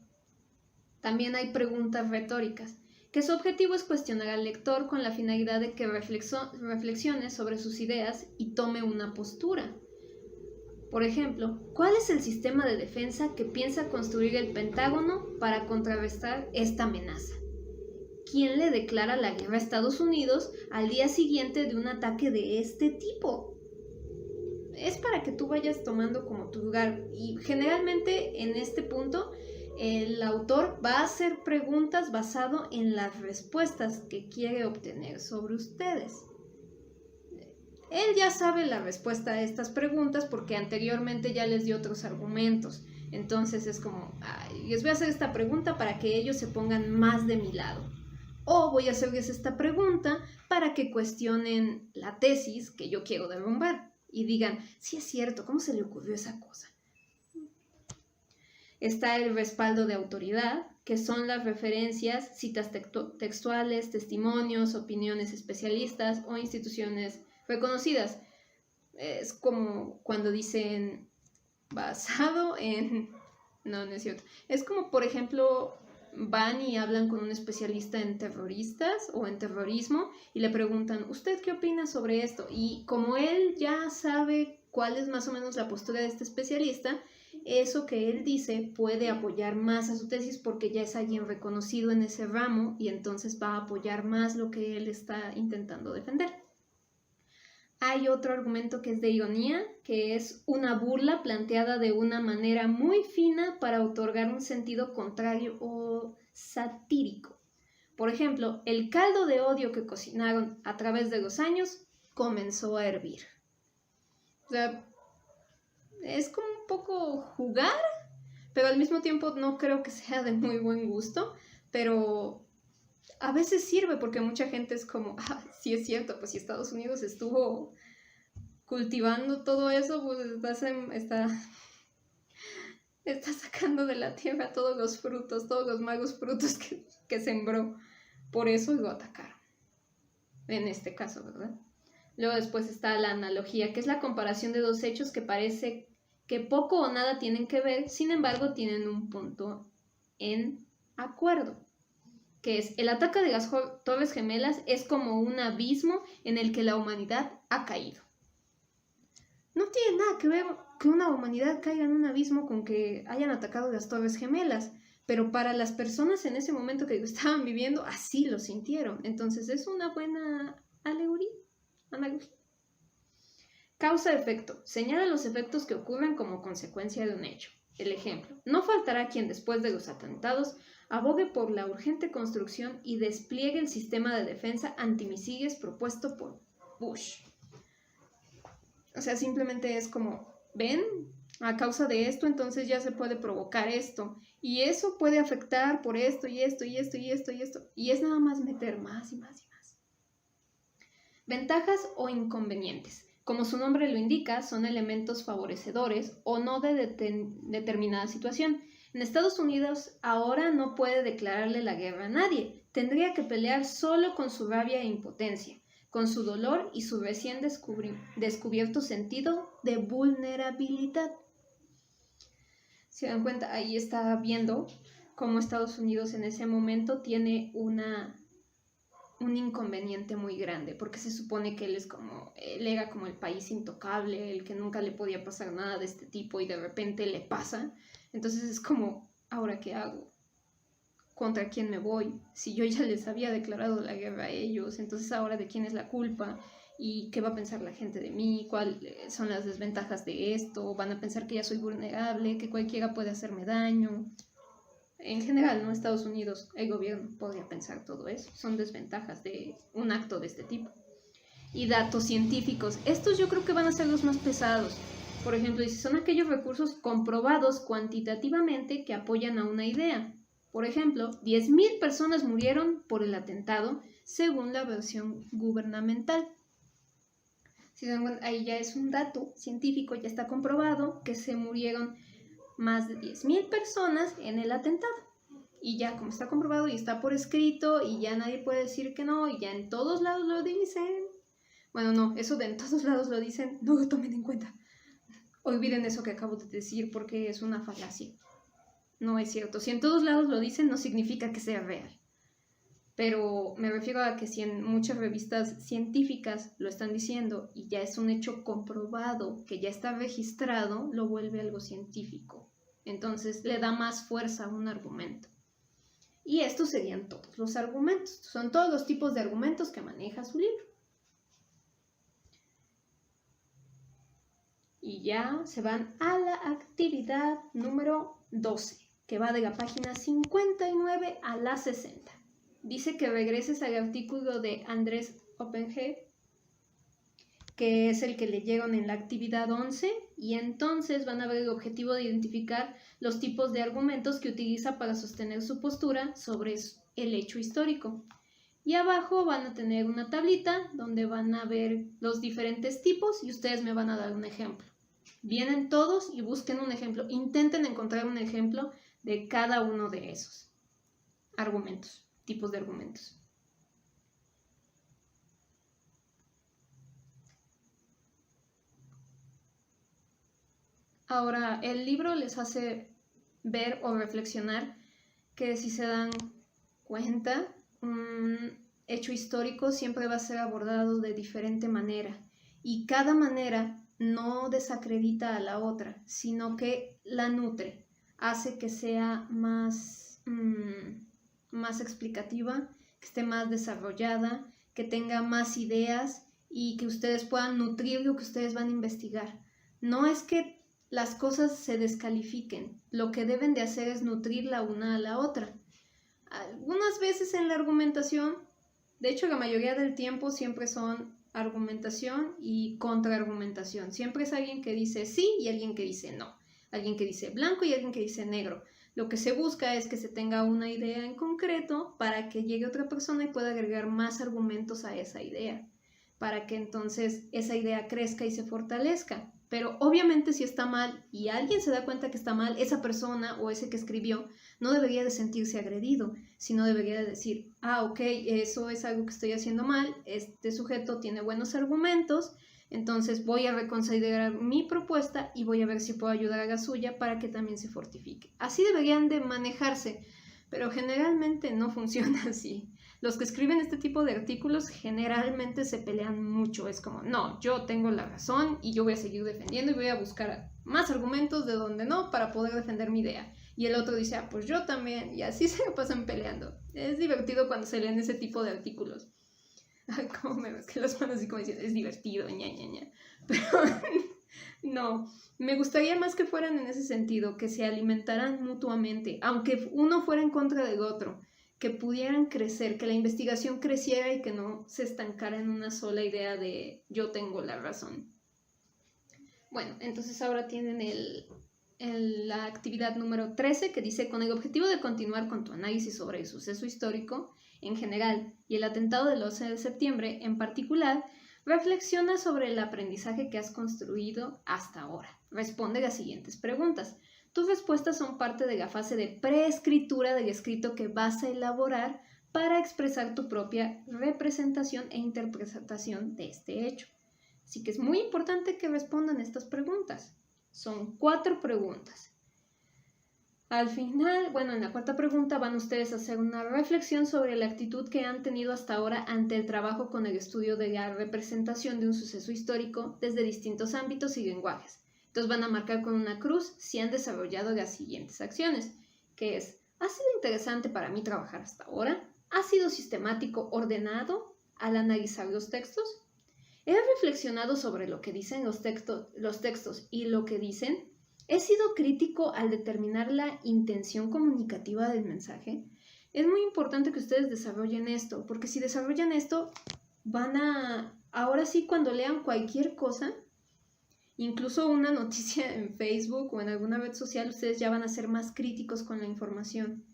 También hay preguntas retóricas, que su objetivo es cuestionar al lector con la finalidad de que reflexione sobre sus ideas y tome una postura. Por ejemplo, ¿cuál es el sistema de defensa que piensa construir el Pentágono para contrarrestar esta amenaza? ¿Quién le declara la guerra a Estados Unidos al día siguiente de un ataque de este tipo? Es para que tú vayas tomando como tu lugar. Y generalmente en este punto el autor va a hacer preguntas basado en las respuestas que quiere obtener sobre ustedes. Él ya sabe la respuesta a estas preguntas porque anteriormente ya les dio otros argumentos. Entonces es como, les voy a hacer esta pregunta para que ellos se pongan más de mi lado. O voy a hacerles esta pregunta para que cuestionen la tesis que yo quiero derrumbar y digan, sí es cierto, ¿cómo se le ocurrió esa cosa? Está el respaldo de autoridad, que son las referencias, citas textuales, testimonios, opiniones especialistas o instituciones reconocidas. Es como cuando dicen basado en... No es cierto. Es como, por ejemplo, van y hablan con un especialista en terroristas o en terrorismo y le preguntan, ¿usted qué opina sobre esto? Y como él ya sabe cuál es más o menos la postura de este especialista, eso que él dice puede apoyar más a su tesis porque ya es alguien reconocido en ese ramo y entonces va a apoyar más lo que él está intentando defender. Hay otro argumento que es de ironía, que es una burla planteada de una manera muy fina para otorgar un sentido contrario o satírico. Por ejemplo, el caldo de odio que cocinaron a través de los años comenzó a hervir. O sea, es como un poco jugar, pero al mismo tiempo no creo que sea de muy buen gusto, pero a veces sirve porque mucha gente es como, sí es cierto, pues si Estados Unidos estuvo cultivando todo eso, pues está sacando de la tierra todos los frutos, todos los magos frutos que sembró. Por eso lo atacaron. En este caso, ¿verdad? Luego después está la analogía, que es la comparación de dos hechos que parece que poco o nada tienen que ver, sin embargo tienen un punto en acuerdo, que es el ataque de las Torres Gemelas es como un abismo en el que la humanidad ha caído. No tiene nada que ver que una humanidad caiga en un abismo con que hayan atacado las Torres Gemelas, pero para las personas en ese momento que lo estaban viviendo, así lo sintieron. Entonces es una buena analogía. Causa-efecto. Señala los efectos que ocurren como consecuencia de un hecho. El ejemplo. No faltará quien después de los atentados abogue por la urgente construcción y despliegue el sistema de defensa antimisiles propuesto por Bush. O sea, simplemente es como, ven, a causa de esto, entonces ya se puede provocar esto. Y eso puede afectar por esto y esto y esto y esto y esto. Y es nada más meter más y más y más. Ventajas o inconvenientes. Como su nombre lo indica, son elementos favorecedores o no de determinada situación. En Estados Unidos ahora no puede declararle la guerra a nadie. Tendría que pelear solo con su rabia e impotencia, con su dolor y su recién descubierto sentido de vulnerabilidad. Se dan cuenta, ahí está viendo cómo Estados Unidos en ese momento tiene un inconveniente muy grande, porque se supone que él era como el país intocable, el que nunca le podía pasar nada de este tipo y de repente le pasa. Entonces es como, ¿ahora qué hago? ¿Contra quién me voy? Si yo ya les había declarado la guerra a ellos, entonces ahora ¿de quién es la culpa? ¿Y qué va a pensar la gente de mí? ¿Cuáles son las desventajas de esto? ¿Van a pensar que ya soy vulnerable, que cualquiera puede hacerme daño? En general, ¿no? Estados Unidos, el gobierno podría pensar todo eso. Son desventajas de un acto de este tipo. Y datos científicos. Estos yo creo que van a ser los más pesados. Por ejemplo, son aquellos recursos comprobados cuantitativamente que apoyan a una idea. Por ejemplo, 10.000 personas murieron por el atentado según la versión gubernamental. Ahí ya es un dato científico, ya está comprobado que se murieron más de 10.000 personas en el atentado. Y ya como está comprobado y está por escrito y ya nadie puede decir que no y ya en todos lados lo dicen. Bueno, no, eso de en todos lados lo dicen, no lo tomen en cuenta. Olviden eso que acabo de decir porque es una falacia. No es cierto. Si en todos lados lo dicen no significa que sea real. Pero me refiero a que si en muchas revistas científicas lo están diciendo y ya es un hecho comprobado, que ya está registrado, lo vuelve algo científico. Entonces le da más fuerza a un argumento. Y estos serían todos los argumentos. Son todos los tipos de argumentos que maneja su libro. Y ya se van a la actividad número 12, que va de la página 59 a la 60. Dice que regreses al artículo de Andrés Oppenheim, que es el que leyeron en la actividad 11, y entonces van a ver el objetivo de identificar los tipos de argumentos que utiliza para sostener su postura sobre el hecho histórico. Y abajo van a tener una tablita donde van a ver los diferentes tipos y ustedes me van a dar un ejemplo. Vienen todos y busquen un ejemplo. Intenten encontrar un ejemplo de cada uno de esos argumentos, tipos de argumentos. Ahora, el libro les hace ver o reflexionar que si se dan cuenta, un hecho histórico siempre va a ser abordado de diferente manera y cada manera no desacredita a la otra, sino que la nutre, hace que sea más explicativa, que esté más desarrollada, que tenga más ideas y que ustedes puedan nutrir lo que ustedes van a investigar. No es que las cosas se descalifiquen, lo que deben de hacer es nutrir la una a la otra. Algunas veces en la argumentación, de hecho la mayoría del tiempo siempre son argumentación y contraargumentación. Siempre es alguien que dice sí y alguien que dice no. Alguien que dice blanco y alguien que dice negro. Lo que se busca es que se tenga una idea en concreto para que llegue otra persona y pueda agregar más argumentos a esa idea, para que entonces esa idea crezca y se fortalezca. Pero obviamente si está mal y alguien se da cuenta que está mal, esa persona o ese que escribió no debería de sentirse agredido, sino debería de decir, ok, eso es algo que estoy haciendo mal, este sujeto tiene buenos argumentos, entonces voy a reconsiderar mi propuesta y voy a ver si puedo ayudar a la suya para que también se fortifique. Así deberían de manejarse, pero generalmente no funciona así. Los que escriben este tipo de artículos generalmente se pelean mucho. Es como, no, yo tengo la razón y yo voy a seguir defendiendo y voy a buscar más argumentos de donde no para poder defender mi idea. Y el otro dice, pues yo también. Y así se pasan peleando. Es divertido cuando se leen ese tipo de artículos. Ay, cómo me ves que las manos así como dicen, es divertido, ña. Pero no, me gustaría más que fueran en ese sentido, que se alimentaran mutuamente, aunque uno fuera en contra del otro, que pudieran crecer, que la investigación creciera y que no se estancara en una sola idea de yo tengo la razón. Bueno, entonces ahora tienen la actividad número 13 que dice: con el objetivo de continuar con tu análisis sobre el suceso histórico en general y el atentado del 11 de septiembre en particular, reflexiona sobre el aprendizaje que has construido hasta ahora. Responde las siguientes preguntas. Tus respuestas son parte de la fase de preescritura del escrito que vas a elaborar para expresar tu propia representación e interpretación de este hecho. Así que es muy importante que respondan estas preguntas. Son 4 preguntas. Al final, bueno, en la 4ª pregunta van ustedes a hacer una reflexión sobre la actitud que han tenido hasta ahora ante el trabajo con el estudio de la representación de un suceso histórico desde distintos ámbitos y lenguajes. Entonces van a marcar con una cruz si han desarrollado las siguientes acciones, que es: ¿ha sido interesante para mí trabajar hasta ahora? ¿Ha sido sistemático, ordenado al analizar los textos? ¿He reflexionado sobre lo que dicen los textos y lo que dicen? ¿He sido crítico al determinar la intención comunicativa del mensaje? Es muy importante que ustedes desarrollen esto, porque si desarrollan esto, ahora sí, cuando lean cualquier cosa, incluso una noticia en Facebook o en alguna red social, ustedes ya van a ser más críticos con la información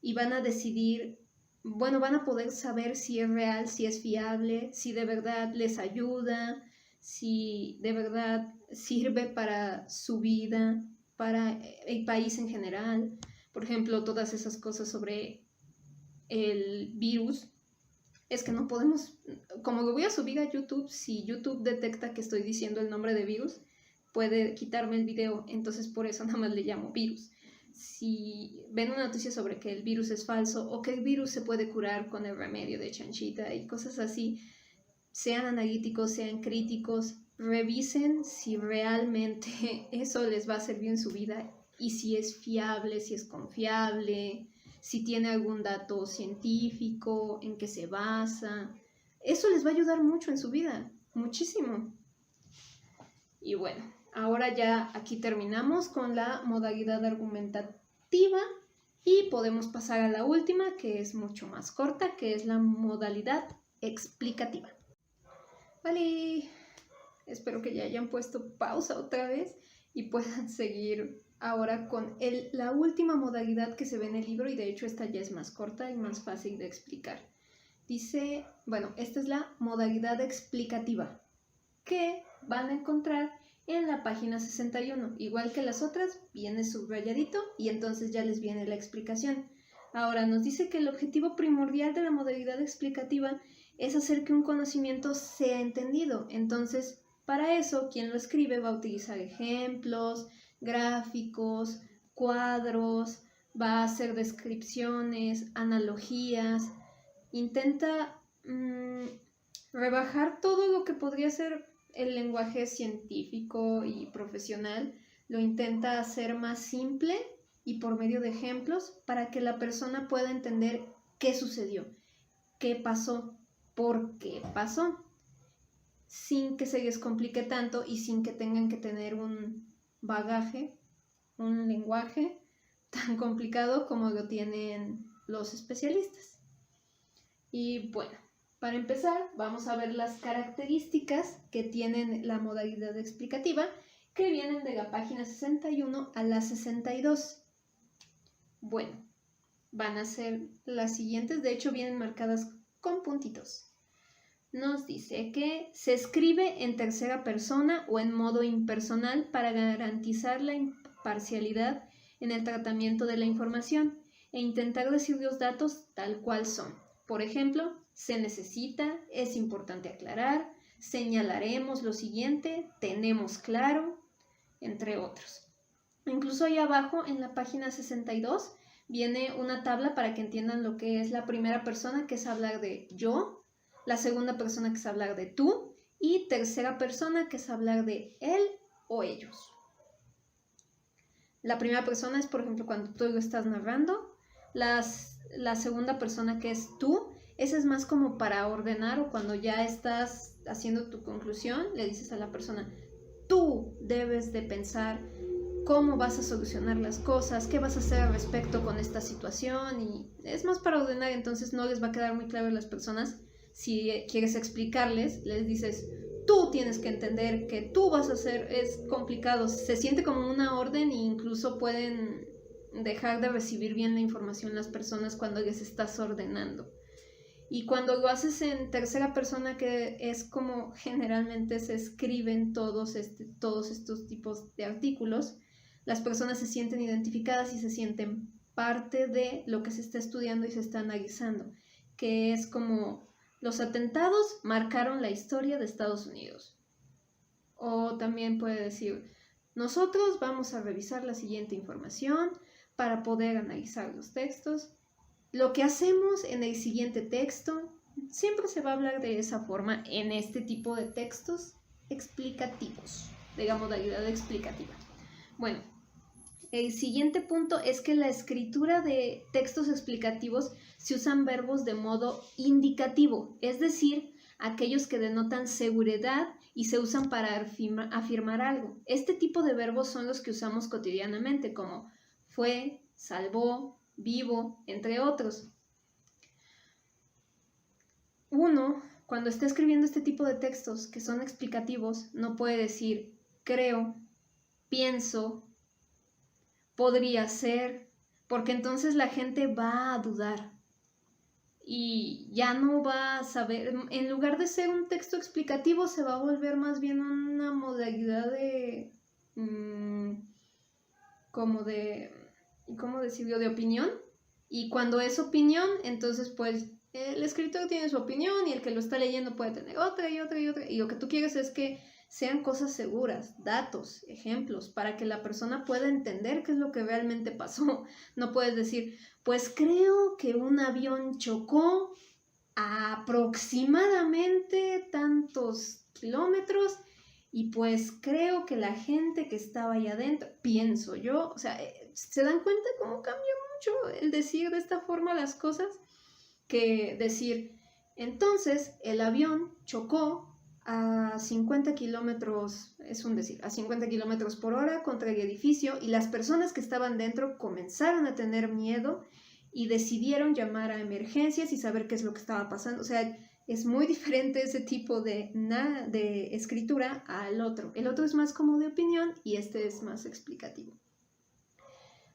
y van a decidir, bueno, van a poder saber si es real, si es fiable, si de verdad les ayuda, si de verdad sirve para su vida, para el país en general. Por ejemplo, todas esas cosas sobre el virus. Es que no podemos, como lo voy a subir a YouTube, si YouTube detecta que estoy diciendo el nombre de virus, puede quitarme el video, entonces por eso nada más le llamo virus. Si ven una noticia sobre que el virus es falso o que el virus se puede curar con el remedio de chanchita y cosas así, sean analíticos, sean críticos, revisen si realmente eso les va a servir en su vida y si es fiable, si es confiable, si tiene algún dato científico, en qué se basa. Eso les va a ayudar mucho en su vida, muchísimo. Y bueno, ahora ya aquí terminamos con la modalidad argumentativa y podemos pasar a la última, que es mucho más corta, que es la modalidad explicativa. Vale, espero que ya hayan puesto pausa otra vez y puedan seguir ahora con la última modalidad que se ve en el libro, y de hecho esta ya es más corta y más fácil de explicar. Dice, bueno, esta es la modalidad explicativa que van a encontrar en la página 61. Igual que las otras, viene subrayadito y entonces ya les viene la explicación. Ahora nos dice que el objetivo primordial de la modalidad explicativa es hacer que un conocimiento sea entendido. Entonces, para eso, quien lo escribe va a utilizar ejemplos, gráficos, cuadros, va a hacer descripciones, analogías. Intenta rebajar todo lo que podría ser el lenguaje científico y profesional, lo intenta hacer más simple y por medio de ejemplos para que la persona pueda entender qué sucedió, qué pasó, por qué pasó, sin que se les complique tanto y sin que tengan que tener un bagaje, un lenguaje tan complicado como lo tienen los especialistas. Y bueno, para empezar, vamos a ver las características que tienen la modalidad explicativa, que vienen de la página 61 a la 62. Bueno, van a ser las siguientes, de hecho vienen marcadas con puntitos. Nos dice que se escribe en tercera persona o en modo impersonal para garantizar la imparcialidad en el tratamiento de la información e intentar decir los datos tal cual son. Por ejemplo, se necesita, es importante aclarar, señalaremos lo siguiente, tenemos claro, entre otros. Incluso ahí abajo en la página 62 viene una tabla para que entiendan lo que es la primera persona, que es hablar de yo, la segunda persona, que es hablar de tú, y tercera persona, que es hablar de él o ellos. La primera persona es, por ejemplo, cuando tú lo estás narrando. La segunda persona, que es tú, esa es más como para ordenar, o cuando ya estás haciendo tu conclusión, le dices a la persona, tú debes de pensar cómo vas a solucionar las cosas, qué vas a hacer al respecto con esta situación, y es más para ordenar, entonces no les va a quedar muy claro a las personas. Si quieres explicarles, les dices, tú tienes que entender que tú vas a hacer, es complicado, se siente como una orden e incluso pueden dejar de recibir bien la información las personas cuando les estás ordenando. Y cuando lo haces en tercera persona, que es como generalmente se escriben todos estos tipos de artículos, las personas se sienten identificadas y se sienten parte de lo que se está estudiando y se está analizando, que es como los atentados marcaron la historia de Estados Unidos. O también puede decir, nosotros vamos a revisar la siguiente información para poder analizar los textos. Lo que hacemos en el siguiente texto, siempre se va a hablar de esa forma en este tipo de textos explicativos, de la modalidad explicativa. Bueno, el siguiente punto es que en la escritura de textos explicativos se usan verbos de modo indicativo, es decir, aquellos que denotan seguridad y se usan para afirmar algo. Este tipo de verbos son los que usamos cotidianamente, como fue, salvó, vivo, entre otros. Uno, cuando está escribiendo este tipo de textos que son explicativos, no puede decir creo, pienso, podría ser, porque entonces la gente va a dudar y ya no va a saber. En lugar de ser un texto explicativo, se va a volver más bien una modalidad de ¿cómo decirlo? De opinión. Y cuando es opinión, entonces pues el escritor tiene su opinión y el que lo está leyendo puede tener otra y otra y otra. Y lo que tú quieres es que sean cosas seguras, datos, ejemplos, para que la persona pueda entender qué es lo que realmente pasó. No puedes decir, pues creo que un avión chocó a aproximadamente tantos kilómetros y pues creo que la gente que estaba ahí adentro, pienso yo, o sea, ¿se dan cuenta cómo cambia mucho el decir de esta forma las cosas? Que decir, entonces el avión chocó a 50 kilómetros, es un decir, a 50 kilómetros por hora contra el edificio y las personas que estaban dentro comenzaron a tener miedo y decidieron llamar a emergencias y saber qué es lo que estaba pasando. O sea, es muy diferente ese tipo de escritura al otro. El otro es más como de opinión y este es más explicativo.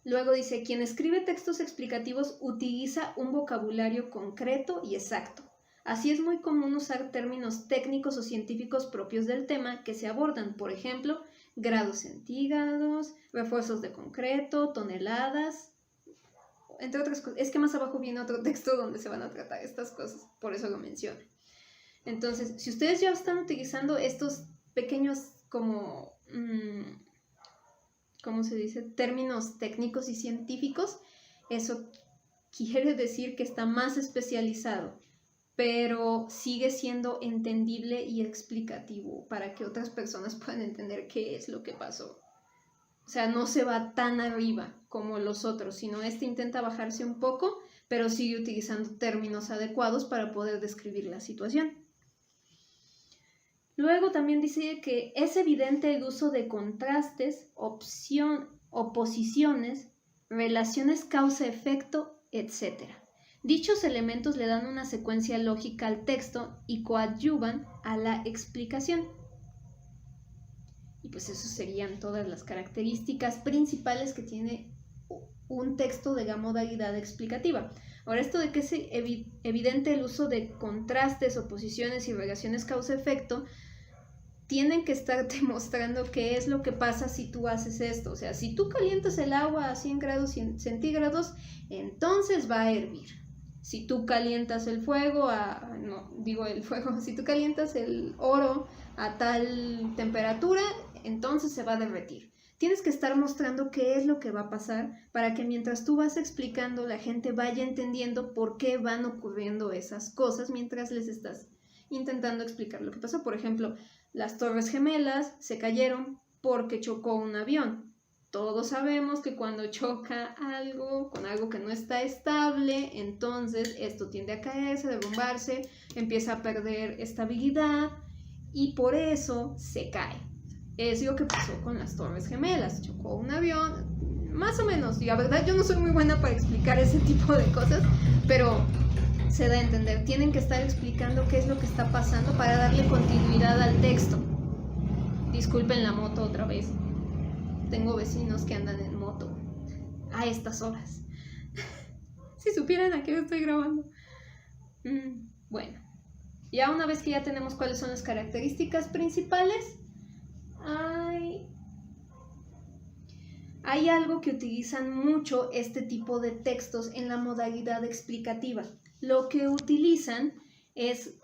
Luego dice, quien escribe textos explicativos utiliza un vocabulario concreto y exacto. Así es muy común usar términos técnicos o científicos propios del tema que se abordan, por ejemplo, grados centígrados, refuerzos de concreto, toneladas, entre otras cosas. Es que más abajo viene otro texto donde se van a tratar estas cosas, por eso lo menciono. Entonces, si ustedes ya están utilizando estos pequeños como, ¿cómo se dice? Términos técnicos y científicos, eso quiere decir que está más especializado, pero sigue siendo entendible y explicativo para que otras personas puedan entender qué es lo que pasó. O sea, no se va tan arriba como los otros, sino este intenta bajarse un poco, pero sigue utilizando términos adecuados para poder describir la situación. Luego también dice que es evidente el uso de contrastes, oposiciones, relaciones causa-efecto, etc. Dichos elementos le dan una secuencia lógica al texto y coadyuvan a la explicación. Y pues eso serían todas las características principales que tiene un texto de la modalidad explicativa. Ahora, esto de que es evidente el uso de contrastes, oposiciones y relaciones causa-efecto, tienen que estar demostrando qué es lo que pasa si tú haces esto. O sea, si tú calientas el agua a 100 grados centígrados, entonces va a hervir. Si tú calientas el fuego si tú calientas el oro a tal temperatura, entonces se va a derretir. Tienes que estar mostrando qué es lo que va a pasar para que mientras tú vas explicando, la gente vaya entendiendo por qué van ocurriendo esas cosas mientras les estás intentando explicar lo que pasó. Por ejemplo, las Torres Gemelas se cayeron porque chocó un avión. Todos sabemos que cuando choca algo con algo que no está estable, entonces esto tiende a caerse, a derrumbarse, empieza a perder estabilidad y por eso se cae. Es lo que pasó con las Torres Gemelas. Chocó un avión, más o menos. Y la verdad yo no soy muy buena para explicar ese tipo de cosas, pero se da a entender. Tienen que estar explicando qué es lo que está pasando para darle continuidad al texto. Disculpen la moto otra vez. Tengo vecinos que andan en moto a estas horas. Si supieran a qué estoy grabando. Bueno, ya una vez que ya tenemos cuáles son las características principales, hay algo que utilizan mucho este tipo de textos en la modalidad explicativa. Lo que utilizan es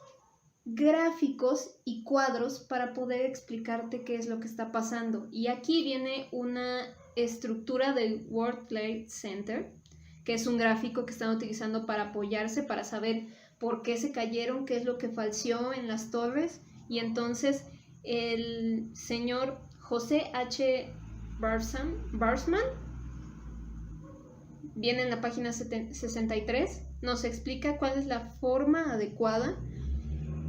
gráficos y cuadros para poder explicarte qué es lo que está pasando. Y aquí viene una estructura del World Trade Center, que es un gráfico que están utilizando para apoyarse, para saber por qué se cayeron, qué es lo que falseó en las torres. Y entonces el señor José H. Barsman viene en la página 63, nos explica cuál es la forma adecuada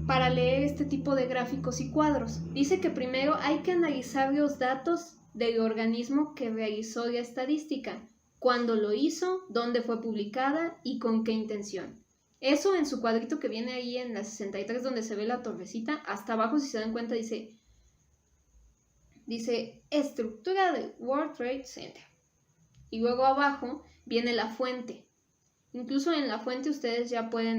para leer este tipo de gráficos y cuadros. Dice que primero hay que analizar los datos del organismo que realizó la estadística, cuándo lo hizo, dónde fue publicada y con qué intención. Eso en su cuadrito que viene ahí en la 63 donde se ve la torrecita, hasta abajo si se dan cuenta dice estructura del World Trade Center. Y luego abajo viene la fuente. Incluso en la fuente ustedes ya pueden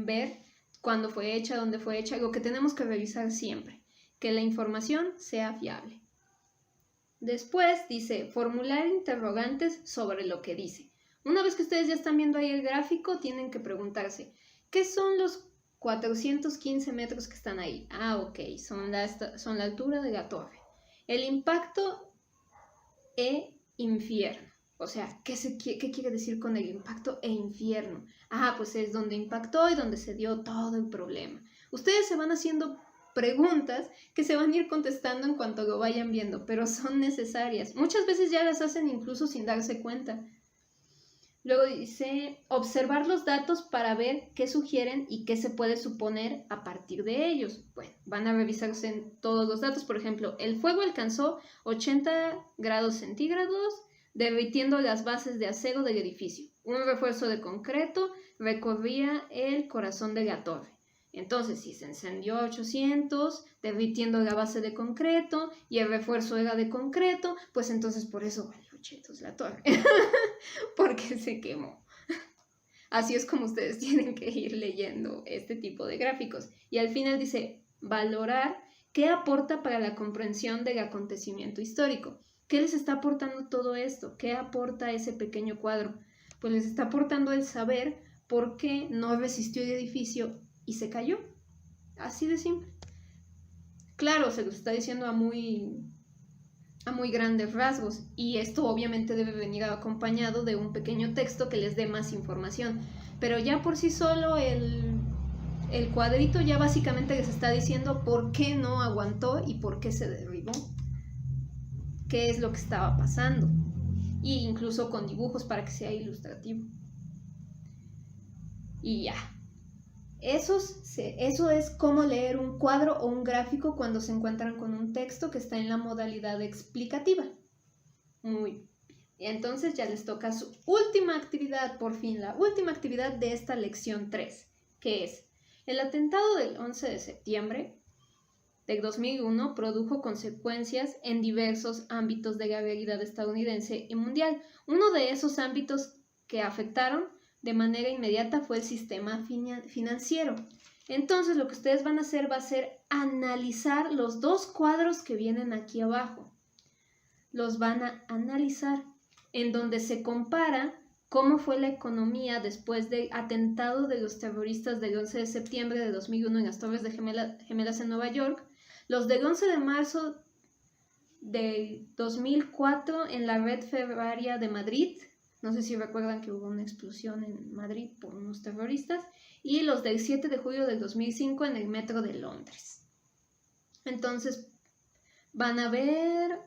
ver cuándo fue hecha, dónde fue hecha. Lo que tenemos que revisar siempre, que la información sea fiable. Después dice formular interrogantes sobre lo que dice. Una vez que ustedes ya están viendo ahí el gráfico, tienen que preguntarse, ¿qué son los 415 metros que están ahí? Ok, son la altura de la torre. El impacto e infierno. O sea, ¿qué quiere decir con el impacto e infierno? Pues es donde impactó y donde se dio todo el problema. Ustedes se van haciendo preguntas que se van a ir contestando en cuanto lo vayan viendo, pero son necesarias. Muchas veces ya las hacen incluso sin darse cuenta. Luego dice, observar los datos para ver qué sugieren y qué se puede suponer a partir de ellos. Bueno, van a revisarse en todos los datos. Por ejemplo, el fuego alcanzó 80 grados centígrados, derritiendo las bases de acero del edificio. Un refuerzo de concreto recorría el corazón de la torre. Entonces, si se encendió a 800, derritiendo la base de concreto, y el refuerzo era de concreto, pues entonces por eso valió 800 la torre. Porque se quemó. Así es como ustedes tienen que ir leyendo este tipo de gráficos. Y al final dice, valorar qué aporta para la comprensión del acontecimiento histórico. ¿Qué les está aportando todo esto? ¿Qué aporta ese pequeño cuadro? Pues les está aportando el saber por qué no resistió el edificio y se cayó. Así de simple. Claro, se los está diciendo a muy grandes rasgos, y esto obviamente debe venir acompañado de un pequeño texto que les dé más información. Pero ya por sí solo el cuadrito ya básicamente les está diciendo por qué no aguantó y por qué se derribó. Qué es lo que estaba pasando. Y incluso con dibujos para que sea ilustrativo. Y ya. Eso es cómo leer un cuadro o un gráfico cuando se encuentran con un texto que está en la modalidad explicativa. Muy bien. Entonces ya les toca su última actividad, por fin, la última actividad de esta lección 3, que es el atentado del 11 de septiembre del 2001 produjo consecuencias en diversos ámbitos de la realidad estadounidense y mundial. Uno de esos ámbitos que afectaron de manera inmediata fue el sistema financiero. Entonces lo que ustedes van a hacer va a ser analizar los dos cuadros que vienen aquí abajo. Los van a analizar en donde se compara cómo fue la economía después del atentado de los terroristas del 11 de septiembre de 2001 en las Torres de Gemelas en Nueva York, los del 11 de marzo del 2004 en la red ferroviaria de Madrid. No sé si recuerdan que hubo una explosión en Madrid por unos terroristas. Y los del 7 de julio del 2005 en el metro de Londres. Entonces, van a ver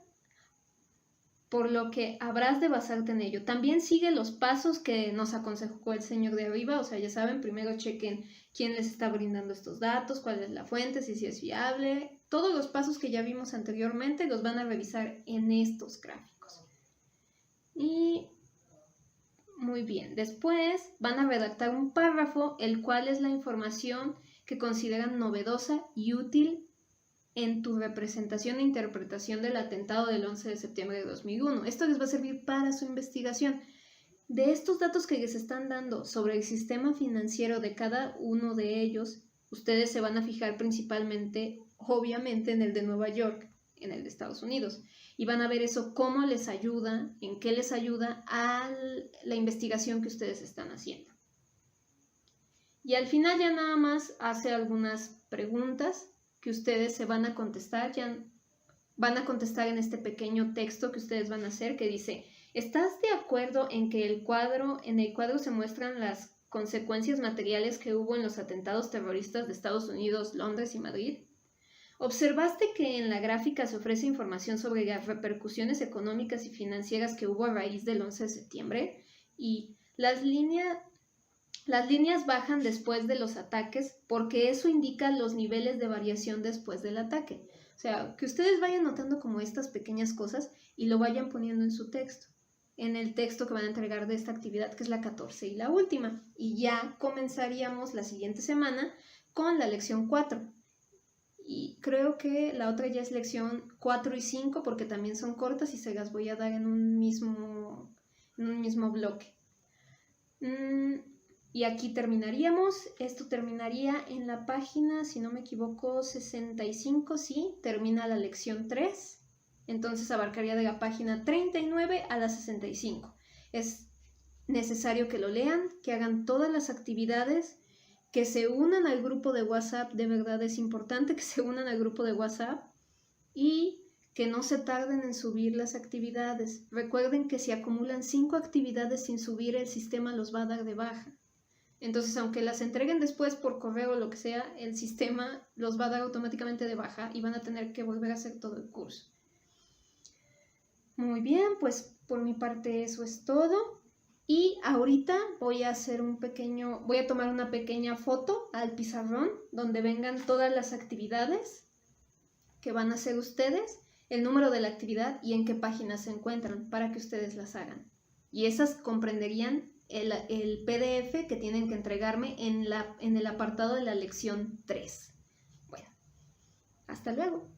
por lo que habrás de basarte en ello. También sigue los pasos que nos aconsejó el señor de arriba. O sea, ya saben, primero chequen quién les está brindando estos datos, cuál es la fuente, si es fiable. Todos los pasos que ya vimos anteriormente los van a revisar en estos gráficos. Y Muy bien. Después van a redactar un párrafo, el cual es la información que consideran novedosa y útil en tu representación e interpretación del atentado del 11 de septiembre de 2001. Esto les va a servir para su investigación. De estos datos que les están dando sobre el sistema financiero de cada uno de ellos, ustedes se van a fijar principalmente, obviamente, en el de Nueva York, en el de Estados Unidos, y van a ver eso cómo les ayuda, en qué les ayuda a la investigación que ustedes están haciendo. Y al final ya nada más hace algunas preguntas que ustedes se van a contestar, ya van a contestar en este pequeño texto que ustedes van a hacer, que dice: ¿estás de acuerdo en que en el cuadro se muestran las consecuencias materiales que hubo en los atentados terroristas de Estados Unidos, Londres y Madrid? ¿Observaste que en la gráfica se ofrece información sobre las repercusiones económicas y financieras que hubo a raíz del 11 de septiembre? Y las líneas bajan después de los ataques porque eso indica los niveles de variación después del ataque. O sea, que ustedes vayan notando como estas pequeñas cosas y lo vayan poniendo en su texto, en el texto que van a entregar de esta actividad, que es la 14 y la última. Y ya comenzaríamos la siguiente semana con la lección 4. Y creo que la otra ya es lección 4 y 5 porque también son cortas y se las voy a dar en un mismo bloque. Y aquí terminaríamos. Esto terminaría en la página, si no me equivoco, 65, sí, termina la lección 3. Entonces abarcaría de la página 39 a la 65. Es necesario que lo lean, que hagan todas las actividades, que se unan al grupo de WhatsApp. De verdad es importante que se unan al grupo de WhatsApp y que no se tarden en subir las actividades. Recuerden que si acumulan 5 actividades sin subir, el sistema los va a dar de baja. Entonces, aunque las entreguen después por correo o lo que sea, el sistema los va a dar automáticamente de baja y van a tener que volver a hacer todo el curso. Muy bien, pues por mi parte eso es todo. Y ahorita voy a tomar una pequeña foto al pizarrón donde vengan todas las actividades que van a hacer ustedes, el número de la actividad y en qué página se encuentran para que ustedes las hagan. Y esas comprenderían el PDF que tienen que entregarme en el apartado de la lección 3. Bueno, hasta luego.